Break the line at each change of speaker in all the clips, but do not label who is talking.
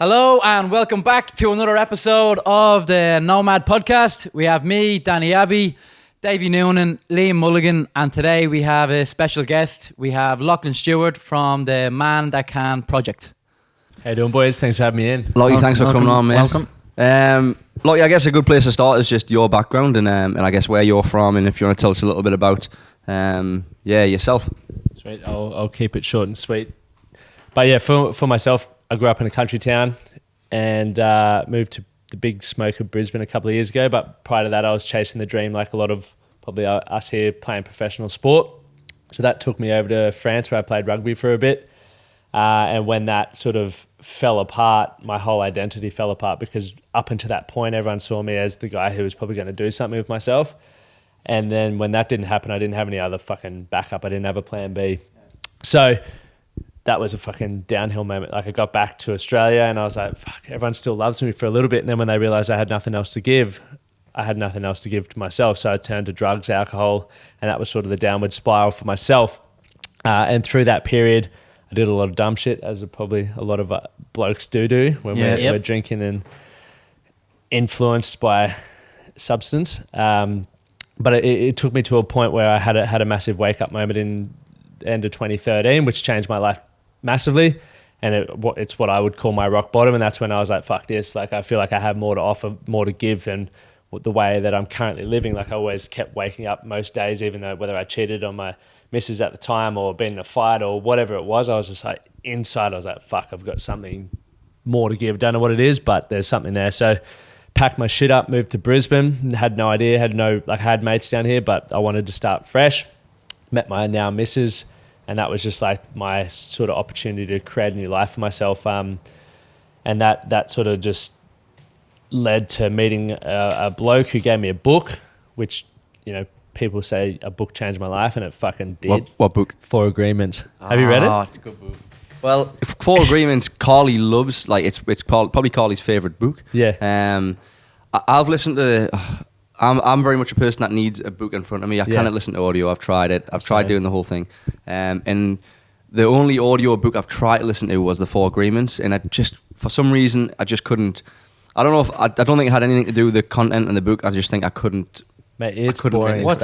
Hello and welcome back to another episode of the Nomad podcast. We have me, Danny Abbey, Davey Noonan, Liam Mulligan, and today we have a special guest. We have Lachlan Stewart from the Man That Can project.
How you doing, boys? Thanks for having me in.
Lockie, thanks for coming on, mate.
Welcome.
Lockie, I guess a good place to start is just your background and I guess where you're from, and if you want to tell us a little bit about yourself.
Sweet. I'll keep it short and sweet. But yeah, for myself, I grew up in a country town and moved to the big smoke of Brisbane a couple of years ago. But prior to that, I was chasing the dream like a lot of probably us here playing professional sport. So that took me over to France where I played rugby for a bit. And when that sort of fell apart, my whole identity fell apart because up until that point, everyone saw me as the guy who was probably going to do something with myself. And then when that didn't happen, I didn't have any other fucking backup. I didn't have a plan B. So that was a fucking downhill moment. Like I got back to Australia and I was like, fuck, everyone still loves me for a little bit. And then when they realized I had nothing else to give, I had nothing else to give to myself. So I turned to drugs, alcohol, and that was sort of the downward spiral for myself. And through that period, I did a lot of dumb shit, as probably a lot of blokes do when we're drinking and influenced by substance. But it took me to a point where I had a massive wake-up moment in the end of 2013, which changed my life massively. And it's what I would call my rock bottom. And that's when I was like, fuck this. Like, I feel like I have more to offer, more to give than the way that I'm currently living. Like, I always kept waking up most days, even though whether I cheated on my missus at the time or been in a fight or whatever it was, I was just like, inside, I was like, fuck, I've got something more to give. Don't know what it is, but there's something there. So packed my shit up, moved to Brisbane, had no idea, I had mates down here, but I wanted to start fresh. Met my now missus, and that was just like my sort of opportunity to create a new life for myself. And that sort of just led to meeting a bloke who gave me a book, which, you know, people say a book changed my life, and it fucking did.
What book?
4 Agreements. Have you read it?
Oh, it's a good book. Well, 4 Agreements, Carly loves, like it's probably Carly's favourite book.
Yeah.
I've listened to... I'm very much a person that needs a book in front of me. I cannot listen to audio. I've tried it. I've tried doing the whole thing. And the only audio book I've tried to listen to was the 4 Agreements. And I just, for some reason, I just couldn't. I don't know if I don't think it had anything to do with the content in the book. I just think I couldn't.
Mate, it's boring.
What's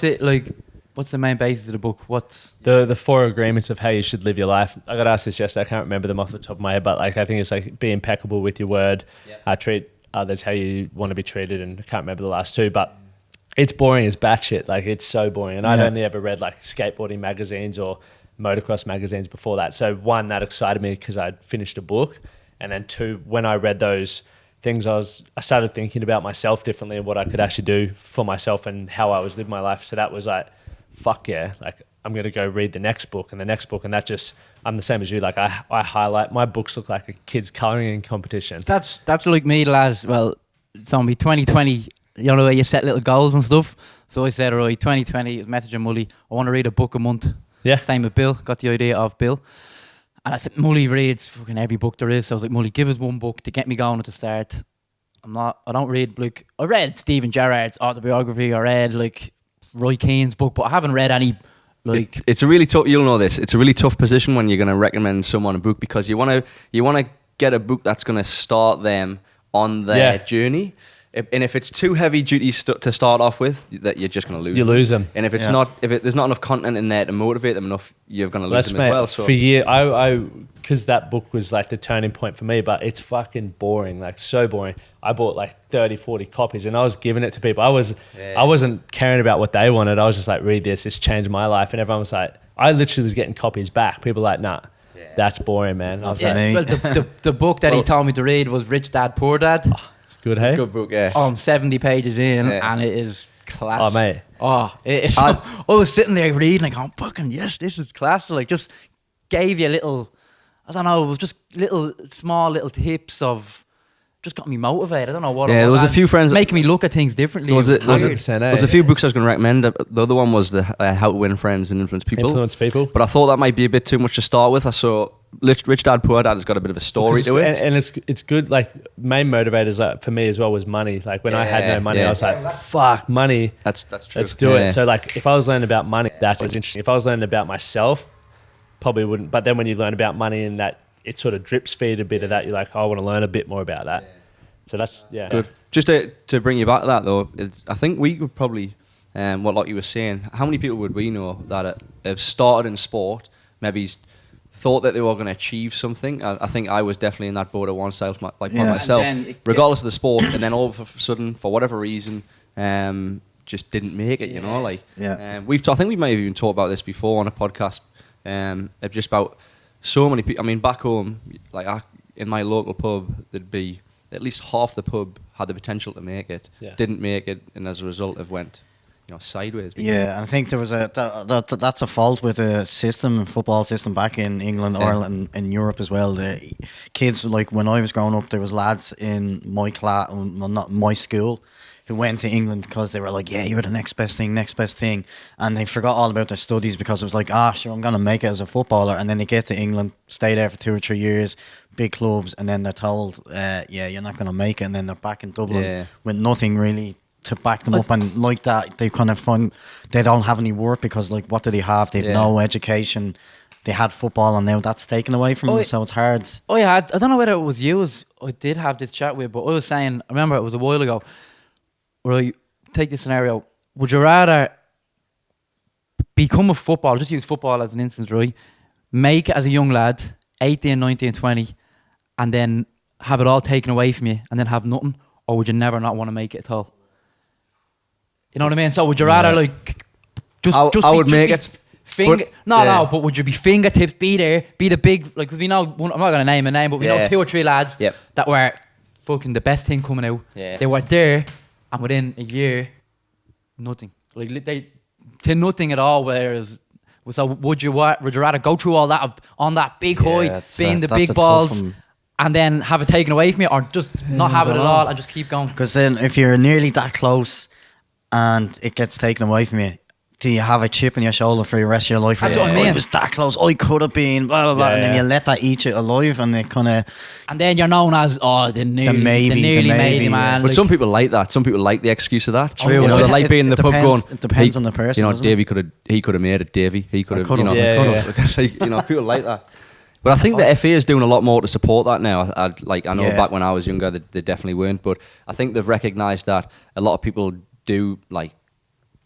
it like? What's the main basis of the book? What's
the 4 agreements of how you should live your life? I got asked this yesterday. I can't remember them off the top of my head, but like I think it's like be impeccable with your word. Treat others how you want to be treated, and I can't remember the last 2, but it's boring as batshit. Like it's so boring, and I'd only ever read like skateboarding magazines or motocross magazines before that. So 1, that excited me because I'd finished a book, and then 2, when I read those things, I started thinking about myself differently and what I could actually do for myself and how I was living my life. So that was like, fuck yeah, like I'm going to go read the next book and the next book. And that just, I'm the same as you. Like I highlight, my books look like a kid's colouring competition.
That's like me, lads. Well, it's on me 2020, you know, where you set little goals and stuff. So I said, right, 2020, I was messaging Mully, I want to read a book a month. Yeah. Same with Bill, got the idea of Bill. And I said, Mully reads fucking every book there is. So I was like, Mully, give us one book to get me going at the start. I don't read, like, I read Stephen Gerrard's autobiography, I read like Roy Keane's book, but I haven't read any, like...
It's a really tough, you'll know this, it's a really tough position when you're going to recommend someone a book, because you want to get a book that's going to start them on their journey. And if it's too heavy duty to start off with, that you're just going to lose.
You lose them.
And if it's not, there's not enough content in there to motivate them enough, you're going to lose them as well. So
for years, because that book was like the turning point for me, but it's fucking boring, like so boring. I bought like 30, 40 copies and I was giving it to people. I wasn't caring about what they wanted. I was just like, read this, it's changed my life. And everyone was like, I literally was getting copies back. People were like, nah, that's boring, man. I was like,
well, the book that he told me to read was Rich Dad, Poor Dad.
Good, hey?
It's a good book, yes.
70 pages in, and it is class.
Oh, mate.
Oh, it's I was sitting there reading, like, oh, fucking, yes, this is class. Like, just gave you little, I don't know, it was just small little tips of, just got me motivated. I don't know what it was.
There was a few friends...
Making me look at things differently.
There was a few books I was going to recommend. The other one was the How to Win Friends and Influence People. But I thought that might be a bit too much to start with. I saw Rich Dad Poor Dad has got a bit of a story to it.
And it's good. Like, main motivators for me as well was money. Like, when I had no money, I was like, fuck, money.
That's true.
Let's do it. So, like, if I was learning about money, that was interesting. If I was learning about myself, probably wouldn't. But then when you learn about money and that it sort of drips feed a bit of that. You're like, I want to learn a bit more about that. So that's
good. Just to bring you back to that though, I think we could probably, what like you were saying, how many people would we know that have started in sport, maybe thought that they were going to achieve something? I think I was definitely in that boat at one stage, like myself, regardless of the sport, and then all of a sudden, for whatever reason, just didn't make it. You know, like I think we may have even talked about this before on a podcast, just about so many people. I mean, back home, like in my local pub, there'd be at least half the pub had the potential to make it, didn't make it, and as a result, it went, sideways.
Yeah, and I think there was that's a fault with the system, football system back in England, Ireland, and Europe as well. The kids, like when I was growing up, there was lads in my class, well, not my school, who went to England because they were like, yeah, you're the next best thing, and they forgot all about their studies because it was like, sure, I'm gonna make it as a footballer, and then they get to England, stay there for 2 or 3 years, big clubs, and then they're told, you're not gonna make it, and then they're back in Dublin with nothing really to back them up, and like that, they kind of find they don't have any work because, like, what do they have? They have no education. They had football, and now that's taken away from them, so it's hard.
I don't know whether it was you. I did have this chat with, but I was saying, I remember it was a while ago. Right, take this scenario. Would you rather become a footballer, just use football as an instance, right? Make it as a young lad, 18, 19, 20, and then have it all taken away from you and then have nothing? Or would you never not want to make it at all? You know what I mean? So would you rather
I would make it.
But would you be fingertips, be there, be the big, like, we know, I'm not going to name a name, but we know 2 or 3 lads that were fucking the best thing coming out. Yeah. They were there, and within a year, nothing. Like, they to nothing at all. Whereas, so would you rather go through all that on that big high, being the big balls, and then have it taken away from you, or just not have it at all and just keep going?
Because then, if you're nearly that close and it gets taken away from you, do you have a chip on your shoulder for the rest of your life?
That's what I mean.
I was that close. I could have been, blah, blah, blah. And then you let that eat you alive, and it kind of...
And then you're known as, the nearly made it, man.
But some people like that. Some people like the excuse of that.
True.
They like being in the pub going...
It depends on the person,
Davey could have made it, Davey. He could have, people like that. But I think the FA is doing a lot more to support that now. I know back when I was younger, they definitely weren't. But I think they've recognised that a lot of people do, like,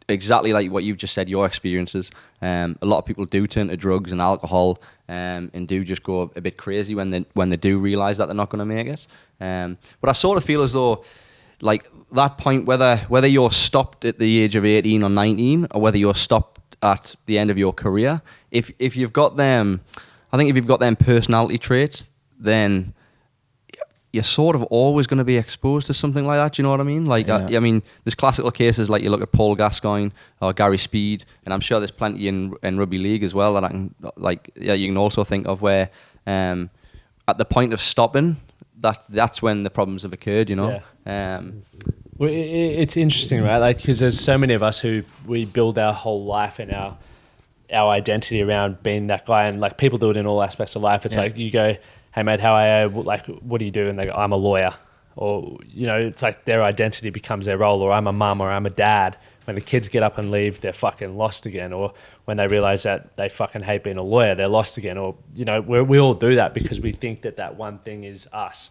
exactly like what you've just said, your experiences. A lot of people do turn to drugs and alcohol, and do just go a bit crazy when they do realise that they're not going to make it. But I sort of feel as though, like, that point, whether you're stopped at the age of 18 or 19, or whether you're stopped at the end of your career, if you've got them, I think if you've got them personality traits, then you're sort of always going to be exposed to something like that. Do you know what I mean? Like, I mean, there's classical cases, like you look at Paul Gascoigne or Gary Speed, and I'm sure there's plenty in rugby league as well that I can, like, you can also think of where, at the point of stopping, that's when the problems have occurred. You know. Yeah.
Well, it's interesting, right? Like, because there's so many of us who we build our whole life and our identity around being that guy, and like people do it in all aspects of life. It's like you go, hey mate, how are you? Like, what do you do? And they go, I'm a lawyer. Or, it's like their identity becomes their role, or I'm a mum, or I'm a dad. When the kids get up and leave, they're fucking lost again. Or when they realize that they fucking hate being a lawyer, they're lost again. Or, we all do that because we think that one thing is us,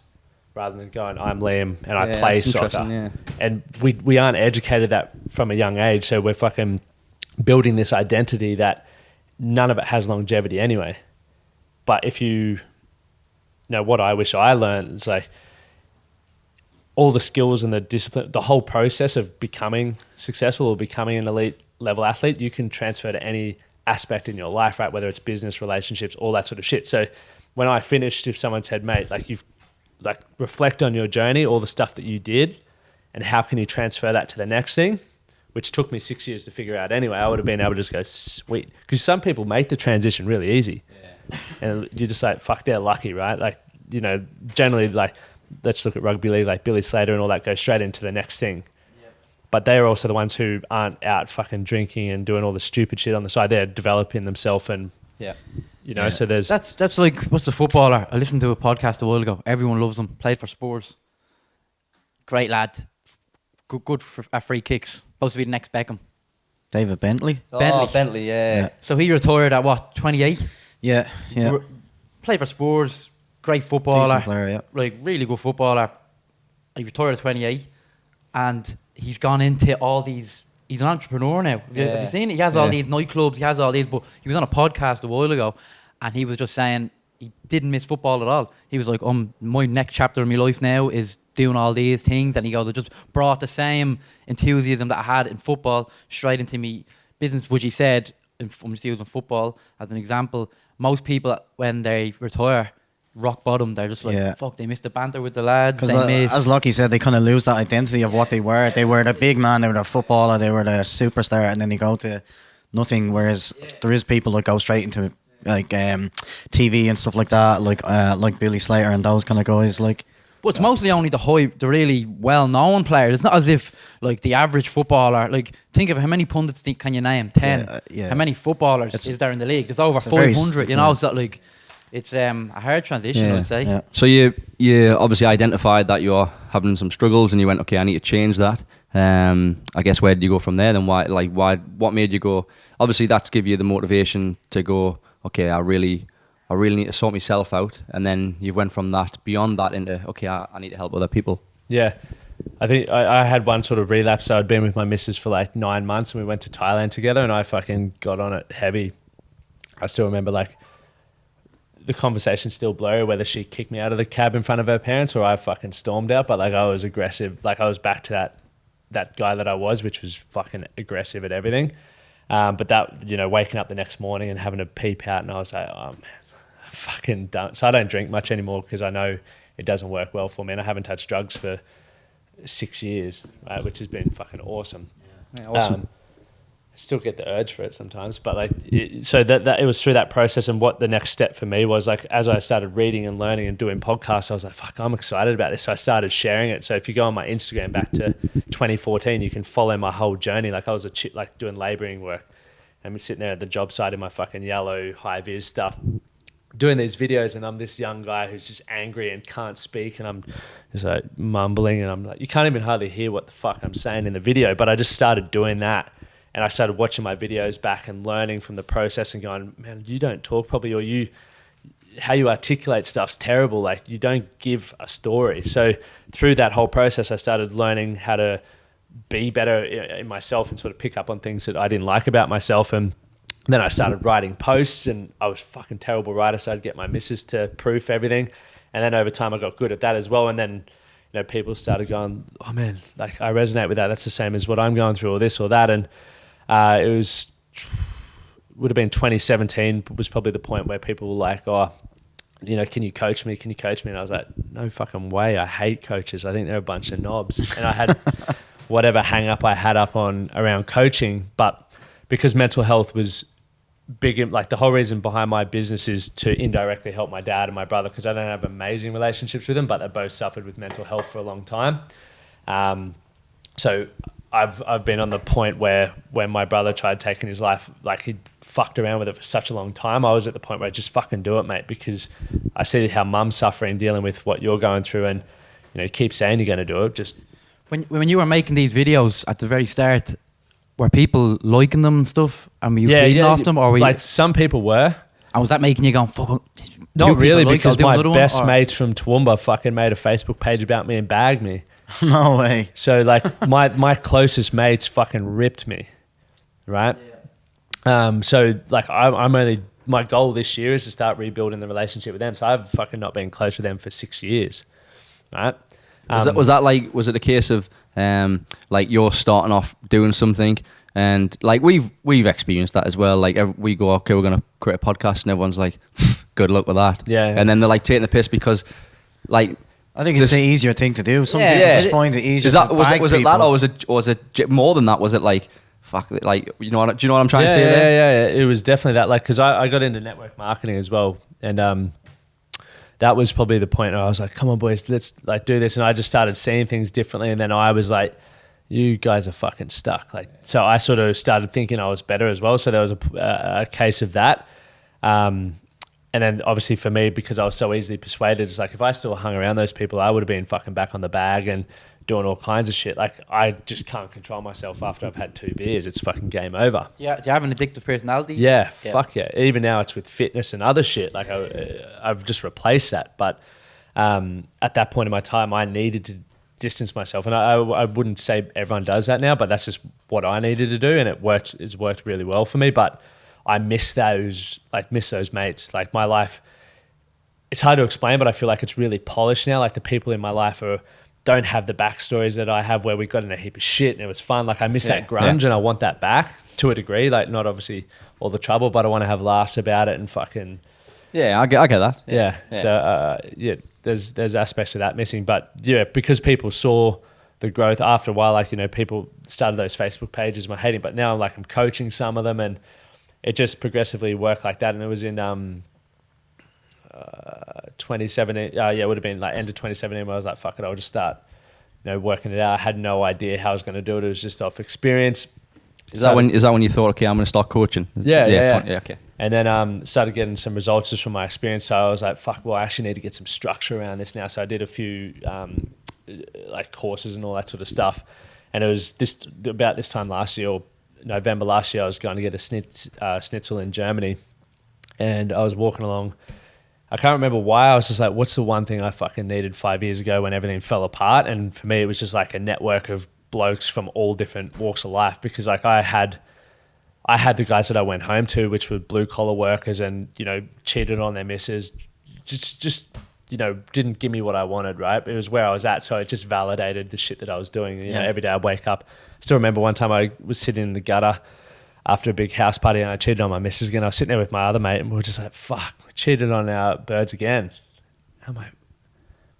rather than going, I'm Liam and I play soccer. Yeah. And we aren't educated that from a young age. So we're fucking building this identity that none of it has longevity anyway. But if you... what I wish I learned is, like, all the skills and the discipline, the whole process of becoming successful or becoming an elite level athlete, you can transfer to any aspect in your life, right? Whether it's business, relationships, all that sort of shit. So when I finished, if someone said, mate, like, you've, like, reflect on your journey, all the stuff that you did, and how can you transfer that to the next thing, which took me 6 years to figure out anyway, I would have been able to just go, sweet. Because some people make the transition really easy. And you're just like, fuck, they're lucky, right? Like, generally, like, let's look at rugby league, like Billy Slater and all that, go straight into the next thing. Yep. But they're also the ones who aren't out fucking drinking and doing all the stupid shit on the side. They're developing themselves and, so there's...
That's like, what's the footballer? I listened to a podcast a while ago. Everyone loves him. Played for Spurs. Great lad. Good for free kicks. Supposed to be the next Beckham.
David Bentley.
Bentley, yeah.
So he retired at what, 28?
Yeah.
Played for Spurs, great footballer,
Decent player, yeah.
like really good footballer. He retired at 28, and he's gone into all these. He's an entrepreneur now. Have you seen it? He has all these nightclubs. He has all these. But he was on a podcast a while ago, and he was just saying he didn't miss football at all. He was like, my next chapter in my life now is doing all these things. And he goes, I just brought the same enthusiasm that I had in football straight into me business, which he said, I'm just using football as an example. Most people, when they retire, rock bottom, they're just like, fuck, they missed the banter with the lads.
Because as Lockie said, they kind of lose that identity of what they were. They were the big man, they were the footballer, they were the superstar, and then they go to nothing. Whereas there is people that go straight into like TV and stuff like that, like Billy Slater and those kind of guys. Like,
but it's mostly only the really well-known players. It's not as if like the average footballer. Like, think of how many pundits can you name? 10. How many footballers is there in the league? There's over 500. You know, so like. It's a hard transition, I'd say.
Yeah. So you obviously identified that you're having some struggles, and you went, okay, I need to change that. I guess where did you go from there? Then what made you go? Obviously, that's give you the motivation to go, okay, I really need to sort myself out, and then you went from that beyond that into, okay, I need to help other people.
Yeah. I think I had one sort of relapse. So I'd been with my missus for like 9 months, and we went to Thailand together, and I fucking got on it heavy. I still remember like the conversation's still blurry whether she kicked me out of the cab in front of her parents or I fucking stormed out, but like I was aggressive. Like I was back to that guy that I was, which was fucking aggressive at everything. But that, you know, waking up the next morning and having a peep out, and I was like, oh man, I'm fucking done. So I don't drink much anymore because I know it doesn't work well for me, and I haven't touched drugs for 6 years, right, which has been fucking awesome.
Yeah, awesome.
Still get the urge for it sometimes, but like so that it was through that process. And what the next step for me was, like, as I started reading and learning and doing podcasts, I was like, fuck, I'm excited about this. So I started sharing it. So if you go on my Instagram back to 2014, you can follow my whole journey. Like I was like doing labouring work, and I'm sitting there at the job site in my fucking yellow high vis stuff, doing these videos, and I'm this young guy who's just angry and can't speak, and I'm just like mumbling, and I'm like, you can't even hardly hear what the fuck I'm saying in the video. But I just started doing that. And I started watching my videos back and learning from the process and going, man, you don't talk properly, or how you articulate stuff's terrible. Like, you don't give a story. So through that whole process, I started learning how to be better in myself and sort of pick up on things that I didn't like about myself. And then I started writing posts, and I was a fucking terrible writer. So I'd get my missus to proof everything. And then over time I got good at that as well. And then, you know, people started going, oh man, like I resonate with that. That's the same as what I'm going through, or this or that. And would have been 2017 was probably the point where people were like, oh, you know, can you coach me? And I was like, no fucking way. I hate coaches. I think they're a bunch of knobs. And I had whatever hang up I had up on around coaching, but because mental health was big, like the whole reason behind my business is to indirectly help my dad and my brother, because I don't have amazing relationships with them, but they both suffered with mental health for a long time. So I've been on the point where when my brother tried taking his life, like he fucked around with it for such a long time, I was at the point where I just fucking do it, mate, because I see how mum's suffering dealing with what you're going through, and you know, you keep saying you're going to do it. Just
when you were making these videos at the very start, were people liking them and stuff, and were you feeding off them, or were
like some people were?
And was that making you go, fuck?
Not really, because my best mates from Toowoomba fucking made a Facebook page about me and bagged me.
No way.
So like my closest mates fucking ripped me, right? Yeah. So like I'm only, my goal this year is to start rebuilding the relationship with them. So I've fucking not been close with them for 6 years, right?
Was it a case of like you're starting off doing something, and like we've experienced that as well. Like we go, okay, we're gonna create a podcast, and everyone's like, good luck with that.
Yeah.
And then they're like taking the piss because like.
I think it's the easier thing to do. Some people just find it easier.
Was it that, or was it more than that? Was it like, fuck, like, do you know what I'm trying to say there?
Yeah. It was definitely that. Like, because I got into network marketing as well, and that was probably the point where I was like, come on, boys, let's like do this. And I just started seeing things differently, and then I was like, you guys are fucking stuck. Like, so I sort of started thinking I was better as well. So there was a case of that. And then obviously for me, because I was so easily persuaded, it's like if I still hung around those people, I would have been fucking back on the bag and doing all kinds of shit. Like, I just can't control myself after I've had 2 beers. It's fucking game over.
Do you have an addictive personality?
Yeah, fuck yeah. Even now it's with fitness and other shit. Like, I've just replaced that. But at that point in my time, I needed to distance myself. And I wouldn't say everyone does that now, but that's just what I needed to do. And it's worked really well for me. But I miss those mates. Like, my life, it's hard to explain, but I feel like it's really polished now. Like, the people in my life don't have the backstories that I have where we got in a heap of shit and it was fun. Like, I miss that grunge and I want that back to a degree. Like, not obviously all the trouble, but I want to have laughs about it and fucking...
Yeah, I get that.
Yeah. So, there's aspects of that missing. But, yeah, because people saw the growth after a while, like, you know, people started those Facebook pages I'm hating, but now I'm coaching some of them and it just progressively worked like that. And it was in 2017. It would have been like end of 2017 where I was like, fuck it, I'll just start, working it out. I had no idea how I was going to do it. It was just off experience. Is that when you thought, okay, I'm going to start coaching? Yeah. Okay. And then started getting some results just from my experience. So I was like, fuck, well, I actually need to get some structure around this now. So I did a few like courses and all that sort of stuff. And it was about this time last year, or November last year, I was going to get a schnitzel in Germany. And I was walking along. I can't remember why. I was just like, what's the one thing I fucking needed 5 years ago when everything fell apart? And for me, it was just like a network of blokes from all different walks of life, because like I had the guys that I went home to, which were blue collar workers and, cheated on their missus, just didn't give me what I wanted, right? It was where I was at. So it just validated the shit that I was doing. Every day I wake up. I still remember one time I was sitting in the gutter after a big house party and I cheated on my missus again. I was sitting there with my other mate and we were just like, fuck, we cheated on our birds again. I'm like,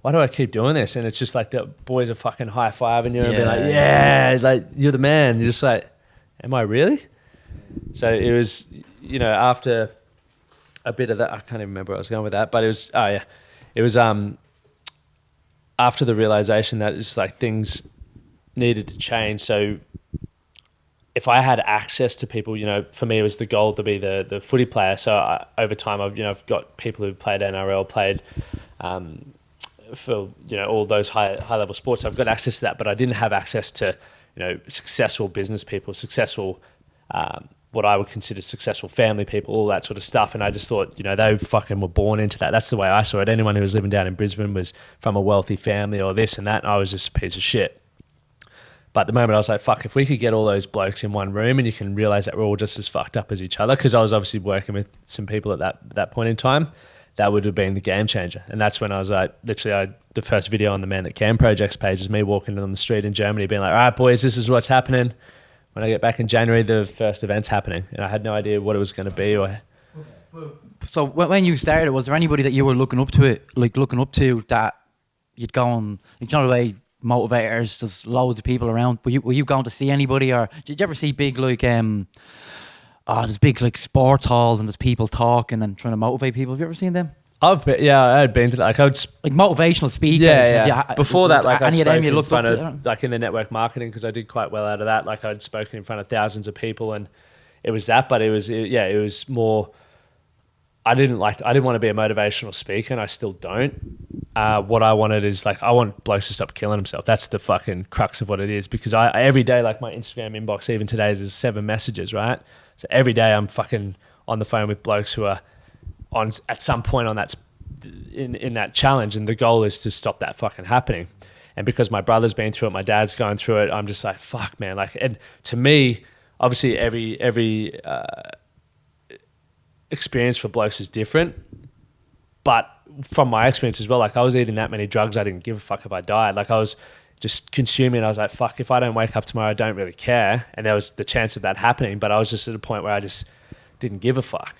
why do I keep doing this? And it's just like the boys are fucking high-fiving you and being like, yeah, like you're the man. You're just like, am I really? So it was, after a bit of that, I can't even remember where I was going with that, but it was after the realization that it's like things needed to change. So if I had access to people, for me it was the goal to be the footy player. So over time, I've got people who played NRL, played for all those high level sports. I've got access to that, but I didn't have access to successful business people, successful what I would consider successful family people, all that sort of stuff. And I just thought, they fucking were born into that. That's the way I saw it. Anyone who was living down in Brisbane was from a wealthy family or this and that, and I was just a piece of shit. But at the moment I was like, fuck, if we could get all those blokes in one room and you can realize that we're all just as fucked up as each other, because I was obviously working with some people at that point in time, that would have been the game changer. And that's when I was like, literally, the first video on the Man That Can Projects page is me walking on the street in Germany being like, all right, boys, this is what's happening. When I get back in January, the first event's happening. And I had no idea what it was going to be.
So when you started, was there anybody that you were looking up to that you'd go on, the way motivators, there's loads of people around. Were you going to see anybody, or did you ever see big there's big like sports halls and there's people talking and trying to motivate people? Have you ever seen them?
I had been to like
motivational speakers.
Yeah. Before that, like
any of them you looked up to,
like in the network marketing, because I did quite well out of that. Like I'd spoken in front of thousands of people, and it was that. But it was more. I didn't want to be a motivational speaker, and I still don't. What I wanted is I want blokes to stop killing themselves. That's the fucking crux of what it is. Because I every day, like my Instagram inbox, even today, is 7 messages, right? So every day I'm fucking on the phone with blokes who are on at some point on that in that challenge, and the goal is to stop that fucking happening. And because my brother's been through it, my dad's going through it, I'm just like, fuck, man. And to me, obviously every experience for blokes is different, but from my experience as well, I was eating that many drugs, I didn't give a fuck if I died. I was just consuming. I was like, fuck, if I don't wake up tomorrow, I don't really care. And there was the chance of that happening, but I was just at a point where I just didn't give a fuck.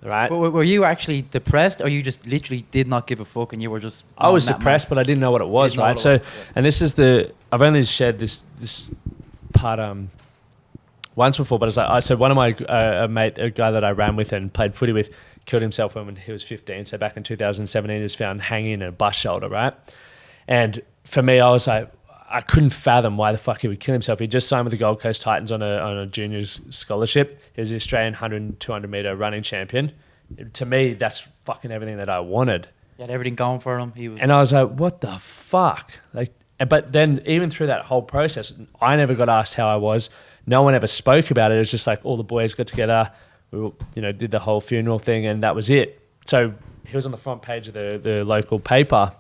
Right.
But were you actually depressed, or you just literally did not give a fuck and you were just...
I was depressed, but I didn't know what it was, right? So, and this is I've only shared this part once before, but it's like, so one of my a guy that I ran with and played footy with, killed himself when he was 15. So back in 2017, he was found hanging in a bus shoulder, right? And for me, I was like, I couldn't fathom why the fuck he would kill himself. He just signed with the Gold Coast Titans on a juniors scholarship. He was the Australian 100 and 200 meter running champion. To me, that's fucking everything that I wanted.
He had everything going for him.
And I was like, what the fuck? But then even through that whole process, I never got asked how I was. No one ever spoke about it. It was just like all the boys got together, we did the whole funeral thing, and that was it. So he was on the front page of the local paper.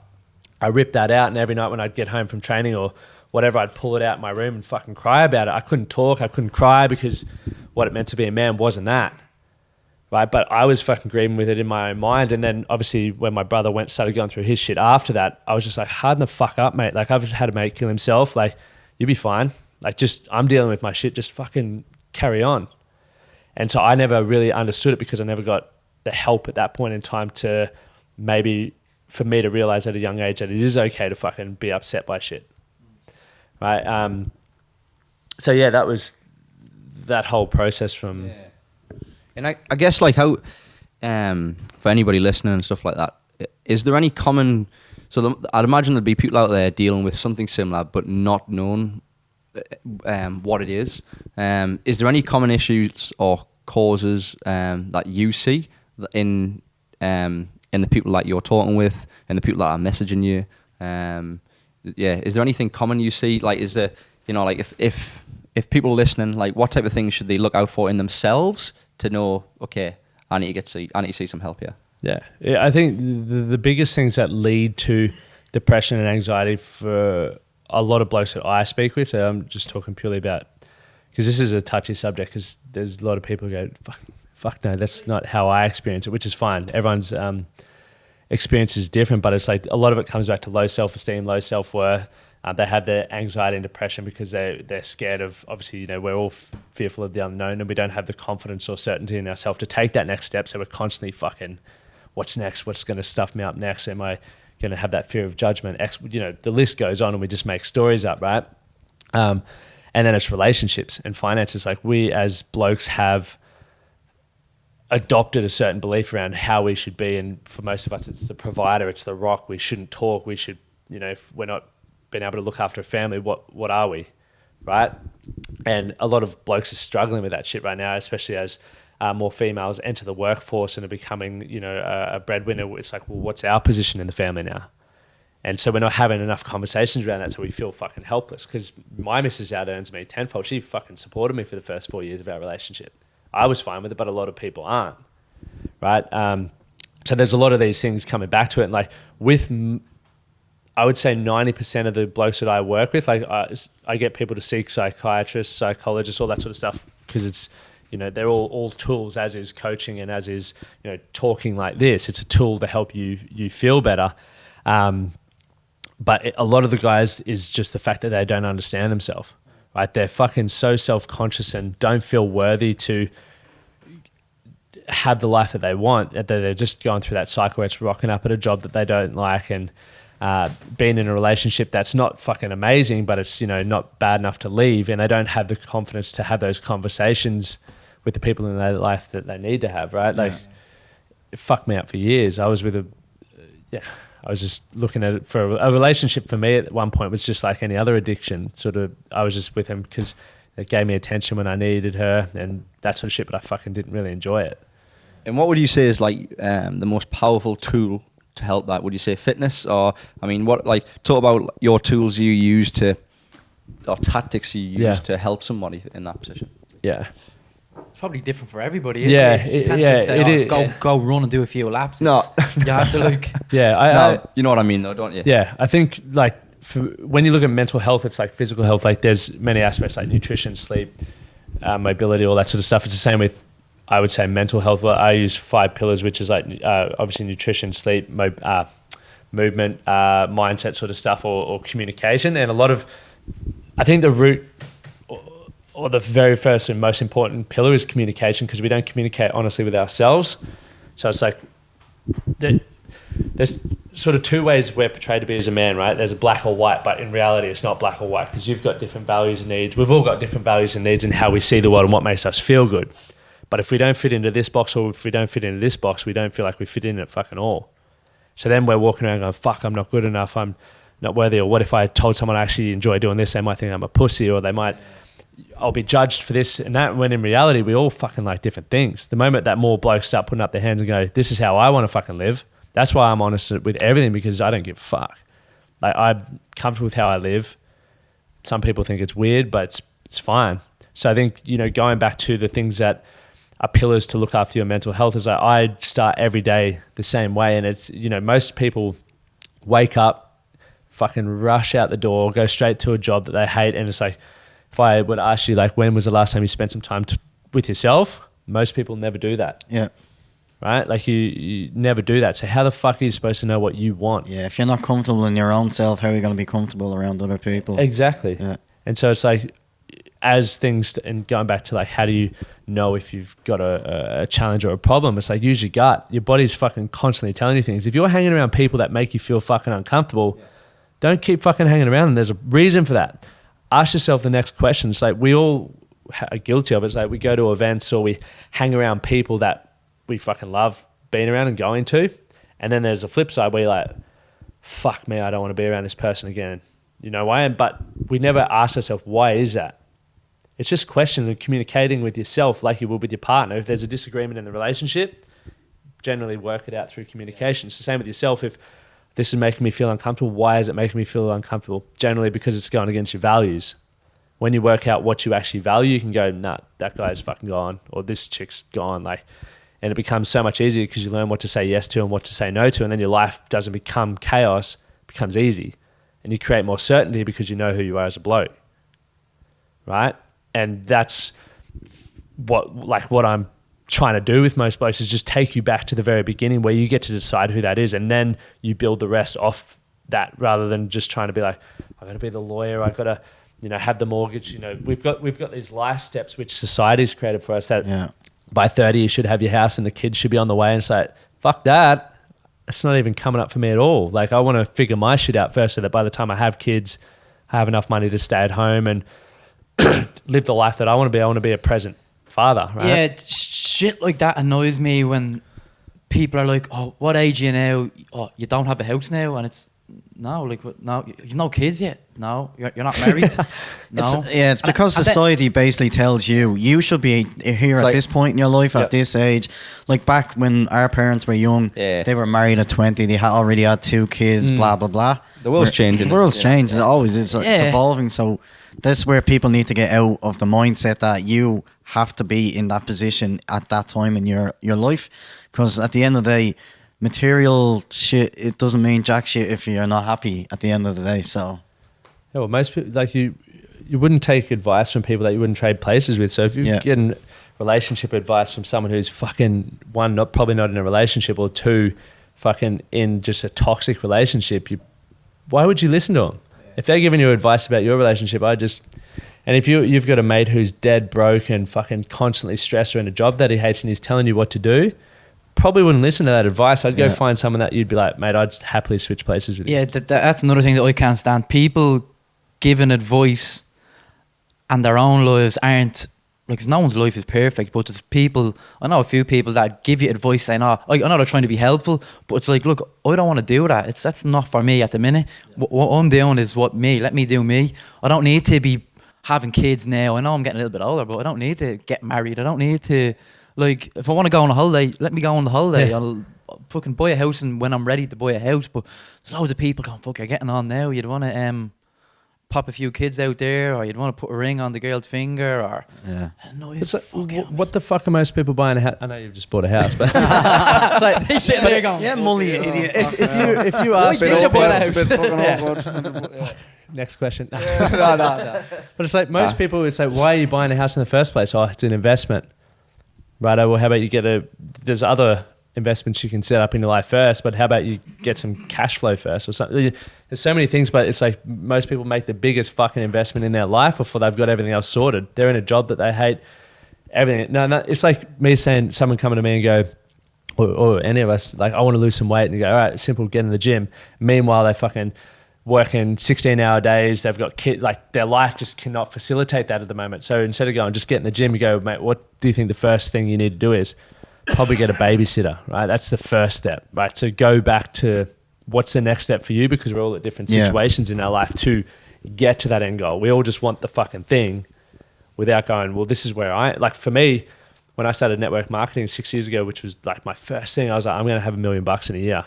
I ripped that out, and every night when I'd get home from training or whatever, I'd pull it out in my room and fucking cry about it. I couldn't talk, I couldn't cry, because what it meant to be a man wasn't that. Right, but I was fucking grieving with it in my own mind. And then obviously when my brother started going through his shit after that, I was just like, harden the fuck up, mate. Like, I've just had a mate kill himself. Like, you'll be fine. Like, I'm dealing with my shit. Just fucking carry on. And so I never really understood it, because I never got the help at that point in time to maybe for me to realize at a young age that it is okay to fucking be upset by shit. Right. So yeah, that was that whole process from.
Yeah. And I guess like how, for anybody listening and stuff like that, is there any common, I'd imagine there'd be people out there dealing with something similar but not knowing what it is. Is there any common issues or causes that you see in the people that you're talking with and the people that are messaging you? Is there anything common you see? Like, is there, like if people listening, like what type of things should they look out for in themselves to know, okay, I need to see some help here?
Yeah, I think the biggest things that lead to depression and anxiety for a lot of blokes that I speak with, so I'm just talking purely about, because this is a touchy subject, because there's a lot of people who go, fuck no, that's not how I experience it, which is fine. Everyone's experience is different, but it's like a lot of it comes back to low self-esteem, low self-worth. They have their anxiety and depression because they're scared of, obviously, we're all fearful of the unknown, and we don't have the confidence or certainty in ourselves to take that next step. So we're constantly fucking, what's next? What's going to stuff me up next? Am I going to have that fear of judgment? The list goes on, and we just make stories up, right? And then it's relationships and finances. Like, we as blokes have adopted a certain belief around how we should be. And for most of us, it's the provider, it's the rock. We shouldn't talk. We should, if we're not being able to look after a family, what are we, right? And a lot of blokes are struggling with that shit right now, especially as more females enter the workforce and are becoming, a breadwinner. It's like, well, what's our position in the family now? And so we're not having enough conversations around that, so we feel fucking helpless. Because my missus out earns me tenfold. She fucking supported me for the first 4 years of our relationship. I was fine with it, but a lot of people aren't, right? So there's a lot of these things coming back to it. And like I would say 90% of the blokes that I work with, like I get people to seek psychiatrists, psychologists, all that sort of stuff, because it's, they're all tools, as is coaching and as is, talking like this. It's a tool to help you feel better. But a lot of the guys is just the fact that they don't understand themselves, right? They're fucking so self-conscious and don't feel worthy to have the life that they want. That they're just going through that cycle where it's rocking up at a job that they don't like, and being in a relationship that's not fucking amazing, but it's, not bad enough to leave, and they don't have the confidence to have those conversations with the people in their life that they need to have, right? Like, it fucked me up for years. I was with I was just looking at it for a relationship. For me at one point was just like any other addiction. Sort of, I was just with him because it gave me attention when I needed her and that sort of shit, but I fucking didn't really enjoy it.
And what would you say is like the most powerful tool to help that? Would you say fitness, or talk about your tools you use or tactics you use to help somebody in that position?
Yeah.
It's probably different for everybody, isn't it? You can't just say, go run and do a few laps.
No.
You have to look.
Yeah, you know what I mean though, don't you?
Yeah, I think like when you look at mental health, it's like physical health. Like, there's many aspects like nutrition, sleep, mobility, all that sort of stuff. It's the same with, I would say, mental health. Well, I use 5 pillars, which is like obviously nutrition, sleep, movement, mindset sort of stuff, or communication. And a lot of, I think the root or the very first and most important pillar is communication, because we don't communicate honestly with ourselves. So it's like there's sort of 2 ways we're portrayed to be as a man, right? There's a black or white, but in reality it's not black or white, because you've got different values and needs. We've all got different values and needs in how we see the world and what makes us feel good. But if we don't fit into this box, or if we don't fit into this box, we don't feel like we fit in it fucking all. So then we're walking around going, fuck, I'm not good enough, I'm not worthy. Or what if I told someone I actually enjoy doing this, they might think I'm a pussy, or I'll be judged for this and that, when in reality we all fucking like different things. The moment that more blokes start putting up their hands and go, this is how I want to fucking live, that's why I'm honest with everything, because I don't give a fuck. Like, I'm comfortable with how I live. Some people think it's weird, but it's fine. So I think, you know, going back to the things that are pillars to look after your mental health is like, I start every day the same way. And it's, you know, most people wake up, fucking rush out the door, go straight to a job that they hate. And it's like, if I would ask you, like, when was the last time you spent some time with yourself? Most people never do that.
Yeah.
Right? Like, you never do that. So how the fuck are you supposed to know what you want?
Yeah, if you're not comfortable in your own self, how are you going to be comfortable around other people?
Exactly.
Yeah.
And so it's like, as things, and going back to like, how do you know if you've got a challenge or a problem? It's like, use your gut. Your body's fucking constantly telling you things. If you're hanging around people that make you feel fucking uncomfortable, don't keep fucking hanging around. And there's a reason for that. Ask yourself the next question. It's like, we all are guilty of it. It's like, we go to events or we hang around people that we fucking love being around and going to. And then there's a flip side where you're like, fuck me, I don't want to be around this person again. You know why? But we never ask ourselves, why is that? It's just questions of communicating with yourself like you would with your partner. If there's a disagreement in the relationship, generally work it out through communication. It's the same with yourself. If this is making me feel uncomfortable, why is it making me feel uncomfortable? Generally because it's going against your values. When you work out what you actually value, you can go, nah, that guy's fucking gone, or this chick's gone. Like, and it becomes so much easier because you learn what to say yes to and what to say no to, and then your life doesn't become chaos, it becomes easy. And you create more certainty because you know who you are as a bloke, right? And that's what I'm trying to do with most blokes, is just take you back to the very beginning where you get to decide who that is, and then you build the rest off that, rather than just trying to be like, I got to be the lawyer, I got to, you know, have the mortgage. You know, we've got these life steps which society's created for us that by 30 you should have your house and the kids should be on the way, and it's like, fuck that. It's not even coming up for me at all. Like, I want to figure my shit out first so that by the time I have kids, I have enough money to stay at home and live the life that I want to be. I want to be a present father, right?
Yeah, shit like that annoys me when people are like, oh, what age are you now? Oh, you don't have a house now? And it's, no, like, no, you've no kids yet. No, you're not married. No.
It's because society basically tells you should be here at this point in your life, at this age. Like back when our parents were young, they were married at 20, they already had 2 kids, blah, blah, blah.
The world's changing.
The world's changed. It's always, it's evolving. So that's where people need to get out of the mindset that you have to be in that position at that time in your life. Because at the end of the day, material shit, it doesn't mean jack shit if you're not happy at the end of the day. So
yeah, well, most people, like, you wouldn't take advice from people that you wouldn't trade places with. So if you're getting relationship advice from someone who's fucking, one, probably not in a relationship, or 2, fucking in just a toxic relationship, why would you listen to them? If they're giving you advice about your relationship, and if you've got a mate who's dead broke and fucking constantly stressed or in a job that he hates and he's telling you what to do, probably wouldn't listen to that advice. I'd go find someone that you'd be like, mate, I'd happily switch places with you.
Yeah, that's another thing that I can't stand. People giving advice and their own lives aren't, like, no one's life is perfect, but there's people, I know a few people that give you advice saying, oh, I know they're trying to be helpful, but it's like, look, I don't want to do that. That's not for me at the minute. What I'm doing is let me do me. I don't need to be having kids now. I know I'm getting a little bit older, but I don't need to get married. I don't need to, like, if I want to go on a holiday, let me go on the holiday. I'll fucking buy a house and when I'm ready to buy a house. But there's loads of people going, fuck, you're getting on now. You'd want to pop a few kids out there, or you'd want to put a ring on the girl's finger, or no,
it's like, what the fuck are most people buying a house? I know you've just bought a house, but it's like,
he's sitting there going,
Molly, idiot.
If you ask, next question. No. But it's like, most people would say, why are you buying a house in the first place? Oh, it's an investment. Right. Well, how about you there's other investments you can set up in your life first, but how about you get some cash flow first or something? There's so many things, but it's like most people make the biggest fucking investment in their life before they've got everything else sorted. They're in a job that they hate, everything. No, it's like me saying, someone coming to me and go, or any of us, like, I want to lose some weight, and you go, all right, simple, get in the gym. Meanwhile, they fucking working 16-hour days. They've got kids, like, their life just cannot facilitate that at the moment. So instead of going, just get in the gym, you go, mate, what do you think the first thing you need to do is? Probably get a babysitter, right? That's the first step, right? So go back to what's the next step for you, because we're all at different situations in our life to get to that end goal. We all just want the fucking thing without going, well, this is where like, for me, when I started network marketing 6 years ago, which was like my first thing, I was like, I'm going to have $1 million in a year.